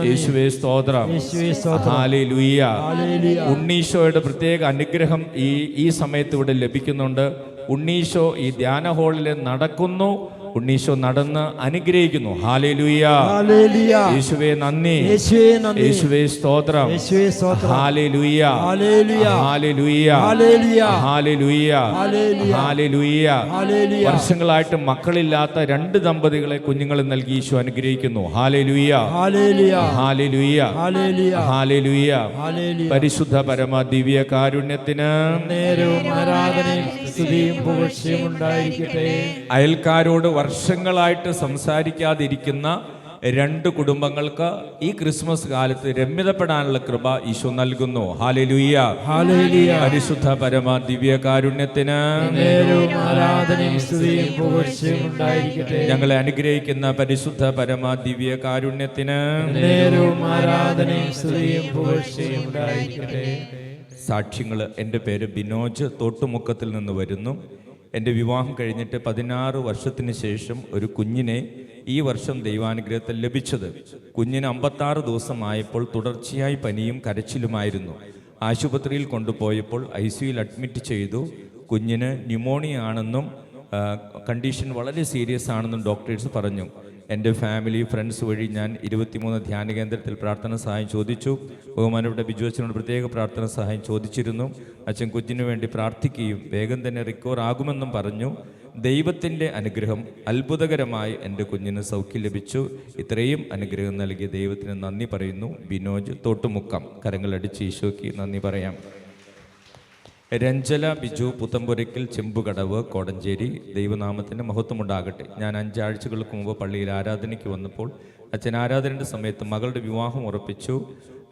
യേശുവേ സ്തോത്രം. ഹല്ലേലൂയ. ഉണ്ണീശോയുടെ പ്രത്യേക അനുഗ്രഹം ഈ സമയത്ത് ഇവിടെ ലഭിക്കുന്നുണ്ട്. ഉണ്ണീശോ ഈ ധ്യാന ഹാളിൽ നടക്കുന്നു, ഉണ്ണീശോ നടന്ന് അനുഗ്രഹിക്കുന്നു. Hallelujah,
hallelujah.
യേശുവേ നന്ദി,
യേശുവേ നന്ദി.
യേശുവേ സ്തോത്രം,
യേശുവേ സ്തോത്രം.
Hallelujah,
hallelujah.
Hallelujah,
hallelujah.
Hallelujah,
hallelujah.
Hallelujah.
Hallelujah.
വർഷങ്ങളായിട്ട് മക്കളില്ലാത്ത 2 ദമ്പതികളെ കുഞ്ഞുങ്ങളെ നൽകി ഈശോ അനുഗ്രഹിക്കുന്നു. Hallelujah,
hallelujah.
Hallelujah,
hallelujah.
Hallelujah.
Hallelujah.
പരിശുദ്ധ പരമ ദിവ്യ കാരുണ്യത്തിന്
നേരവും ആരാധനയും സ്തുതിയും പുകഴ്ചയും ഉണ്ടായിരിക്കട്ടെ.
അയൽക്കാരോട് വർഷങ്ങളായിട്ട് സംസാരിക്കാതിരിക്കുന്ന 2 കുടുംബങ്ങൾക്ക് ഈ ക്രിസ്മസ് കാലത്ത് രമ്യതപ്പെടാനുള്ള കൃപ ഈശോ നൽകുന്നു. Hallelujah,
hallelujah.
പരിശുദ്ധ പരമ ദിവ്യ കാരുണ്യത്തിന്
നേരവും ആരാധനയും സ്തുതിയും പുകഴ്ചയും ഉണ്ടായിരിക്കട്ടെ.
ഞങ്ങളെ അനുഗ്രഹിക്കുന്ന പരിശുദ്ധ പരമ ദിവ്യ കാരുണ്യത്തിന്
നേരവും ആരാധനയും സ്തുതിയും പുകഴ്ചയും ഉണ്ടായിരിക്കട്ടെ.
സാക്ഷ്യങ്ങൾ. എൻ്റെ പേര് ബിനോജ്, തോട്ടുമുക്കത്തിൽ നിന്ന് വരുന്നു. എൻ്റെ വിവാഹം കഴിഞ്ഞിട്ട് 16 വർഷത്തിന് ശേഷം ഒരു കുഞ്ഞിനെ ഈ വർഷം ദൈവാനുഗ്രഹത്തിൽ ലഭിച്ചത്. കുഞ്ഞിന് 56 ദിവസമായപ്പോൾ തുടർച്ചയായി പനിയും കരച്ചിലുമായിരുന്നു. ആശുപത്രിയിൽ കൊണ്ടുപോയപ്പോൾ ICUയിൽ അഡ്മിറ്റ് ചെയ്തു. കുഞ്ഞിന് ന്യൂമോണിയ ആണെന്നും കണ്ടീഷൻ വളരെ സീരിയസ് ആണെന്നും ഡോക്ടേഴ്സ് പറഞ്ഞു. എൻ്റെ ഫാമിലി ഫ്രണ്ട്സ് വഴി ഞാൻ 23 ധ്യാന കേന്ദ്രത്തിൽ പ്രാർത്ഥന സഹായം ചോദിച്ചു. ബഹുമാനപ്പെട്ട ബിജു അച്ഛനോട് പ്രത്യേക പ്രാർത്ഥന സഹായം ചോദിച്ചിരുന്നു. അച്ഛൻ കുഞ്ഞിനു വേണ്ടി പ്രാർത്ഥിക്കുകയും വേഗം തന്നെ റിക്കവർ ആകുമെന്നും പറഞ്ഞു. ദൈവത്തിൻ്റെ അനുഗ്രഹം അത്ഭുതകരമായി എൻ്റെ കുഞ്ഞിന് സൗഖ്യം ലഭിച്ചു. ഇത്രയും അനുഗ്രഹം നൽകിയ ദൈവത്തിന് നന്ദി പറയുന്നു. ബിനോജ്, തോട്ടുമുക്കം. കരങ്ങളടിച്ച് ഈശോയ്ക്ക് നന്ദി പറയാം. രഞ്ജല ബിജു, പുത്തമ്പുരയ്ക്കൽ, ചെമ്പുകടവ്, കോടഞ്ചേരി. ദൈവനാമത്തിന് മഹത്വമുണ്ടാകട്ടെ. ഞാൻ 5 ആഴ്ചകൾക്ക് മുമ്പ് പള്ളിയിൽ ആരാധനയ്ക്ക് വന്നപ്പോൾ അച്ഛൻ ആരാധനയുടെ സമയത്ത് മകളുടെ വിവാഹം ഉറപ്പിച്ചു.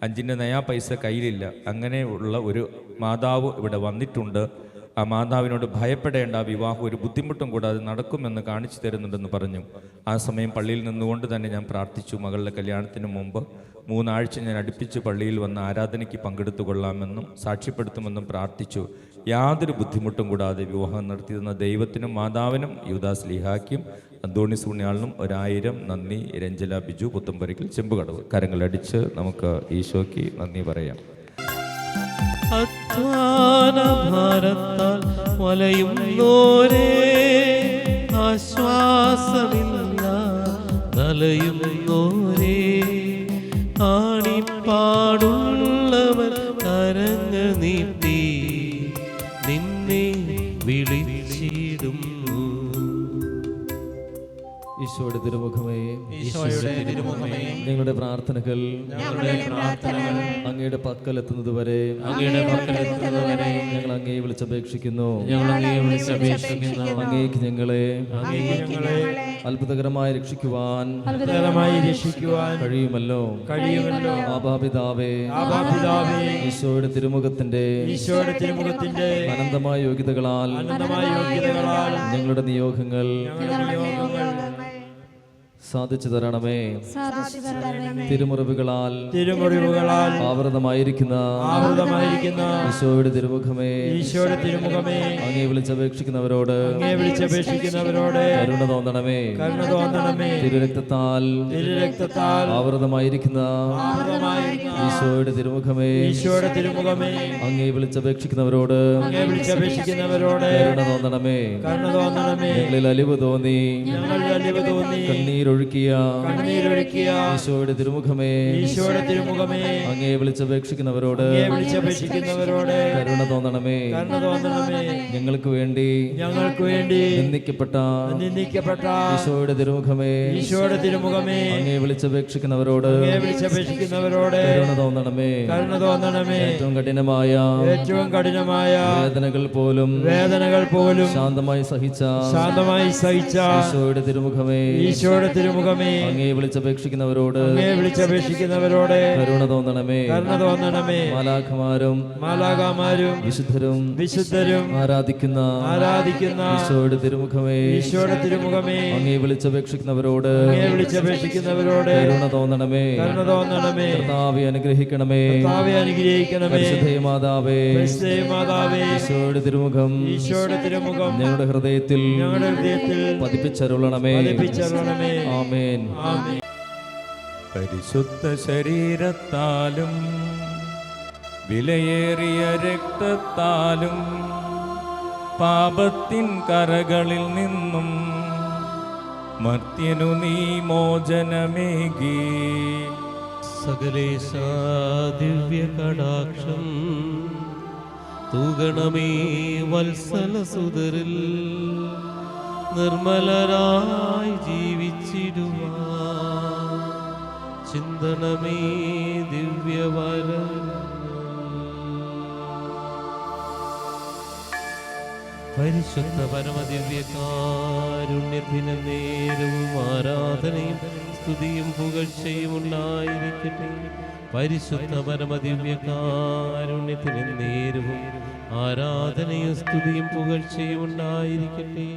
5 നയാ പൈസ കയ്യിലില്ല. അങ്ങനെയുള്ള ഒരു മാതാവ് ഇവിടെ വന്നിട്ടുണ്ട്. ആ മാതാവിനോട് ഭയപ്പെടേണ്ട, വിവാഹം ഒരു ബുദ്ധിമുട്ടും കൂടാതെ നടക്കുമെന്ന് കാണിച്ചു തരുന്നുണ്ടെന്ന് പറഞ്ഞു. ആ സമയം പള്ളിയിൽ നിന്നുകൊണ്ട് തന്നെ ഞാൻ പ്രാർത്ഥിച്ചു. മകളുടെ കല്യാണത്തിന് മുമ്പ് 3 ആഴ്ച ഞാൻ അടുപ്പിച്ച് പള്ളിയിൽ വന്ന് ആരാധനയ്ക്ക് പങ്കെടുത്തു കൊള്ളാമെന്നും സാക്ഷ്യപ്പെടുത്തുമെന്നും പ്രാർത്ഥിച്ചു. യാതൊരു ബുദ്ധിമുട്ടും കൂടാതെ വിവാഹം നടത്തിയിരുന്ന ദൈവത്തിനും മാതാവിനും യൂദാസ് ലീഹായ്ക്കും അന്തോണീസ് പുണ്യാളിനും 1000 നന്ദി. രഞ്ജല ബിജു, പുത്തമ്പുരയ്ക്കൽ, ചെമ്പുകടവ്. കരങ്ങളടിച്ച് നമുക്ക് ഈശോയ്ക്ക് നന്ദി പറയാം.
അധ്വാനഭാരത്താൽ വലയുന്നോരേ, ആശ്വാസമില്ല നലയുന്നോരേ, ആണിപ്പാടുള്ളവർ കരങ്ങൾ നീട്ടി നിന്നെ വിളിച്ചിടുന്നു.
ഈശോയുടെ തിരുമുഖമേ, ഞങ്ങളുടെ പ്രാർത്ഥനകൾ അങ്ങയുടെ പക്കലെത്തുന്നത് വരെ ഞങ്ങൾ അങ്ങയെ വിളിച്ചപേക്ഷിക്കുന്നു. അങ്ങേക്ക് ഞങ്ങളെ അത്ഭുതകരമായി രക്ഷിക്കുവാൻ കഴിയുമല്ലോ. ആബാപിതാവേ, ഈശോയുടെ തിരുമുഖത്തിന്റെ അനന്തമായ യോഗ്യതകളാൽ ഞങ്ങളുടെ നിയോഗങ്ങൾ സാധിച്ചു തരണമേ. തിരുമുറിവുകളാൽ ആവൃതമായിരിക്കുന്ന ഈശോയുടെ തിരുമുഖമേ, അങ്ങേ വിളിച്ചപേക്ഷിക്കുന്നവരോട് കരുണ തോന്നണമേ. തിരുരക്തത്താൽ ആവൃതമായിരിക്കുന്ന ഈശോയുടെ തിരുമുഖമേ, അങ്ങേ വിളിച്ചപേക്ഷിക്കുന്നവരോട് കരുണ തോന്നണമേ. ഞങ്ങളിൽ അലിവ് തോന്നി കണ്ണീരൊഴുക്കിയ ഈശോയുടെ തിരുമുഖമേ, അങ്ങേ വിളിച്ചപേക്ഷിക്കുന്നവരോട് കരുണ തോന്നണമേ. ഞങ്ങൾക്ക് വേണ്ടി നിന്ദിക്കപ്പെട്ട ഈശോയുടെ തിരുമുഖമേ, അങ്ങേ വിളിച്ചപേക്ഷിക്കുന്നവരോട് കരുണ തോന്നണമേ. ഏറ്റവും കഠിനമായ വേദനകൾ പോലും ശാന്തമായി സഹിച്ച ഈശോയുടെ തിരുമുഖമേ, അങ്ങേ വിളിച്ചപേക്ഷിക്കുന്നവരോട് കരുണ തോന്നണമേ. മാലാഖമാരും വിശുദ്ധരും ആരാധിക്കുന്ന ഈശോയുടെ തിരുമുഖമേ, അങ്ങേ വിളിച്ചപേക്ഷിക്കുന്നവരോട് കരുണ തോന്നണമേ. കർത്താവേ അനുഗ്രഹിക്കണമേ. പരിശുദ്ധ മാതാവേ, ഈശോയുടെ തിരുമുഖം ഞങ്ങളുടെ ഹൃദയത്തിൽ പതിപ്പിച്ചരുളണമേ. ആമേൻ.
പരിശുദ്ധ ശരീരത്താലും വിലയേറിയ രക്തത്താലും പാപത്തിൻ കറകളിൽ നിന്നും മർത്യനു നീ മോചനമേകി.
സകലേശ ദിവ്യ കടാക്ഷം തൂകണമേ വത്സല സുതരിൽ നിർമ്മലരായി ജീവിച്ചിടുവാൻ ചിന്തനമേ ദിവ്യവരം. പരിശുദ്ധ പരമദിവ്യകാരുണ്യത്തിന് നേരവും ആരാധനയും സ്തുതിയും പുകഴ്ചയും ഉണ്ടായിരിക്കട്ടെ. പരിശുദ്ധ പരമദിവ്യകാരുണ്യത്തിന് നേരവും ആരാധനയും സ്തുതിയും പുകഴ്ചയും ഉണ്ടായിരിക്കട്ടെ.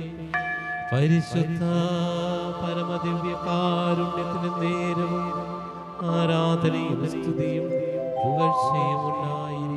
പരിശുദ്ധ പരമദിവ്യകാരുണ്യത്തിന് നേരവും ആരാധനയും സ്തുതിയും പുകഴ്ചയും ഉണ്ടായിരിക്കട്ടെ.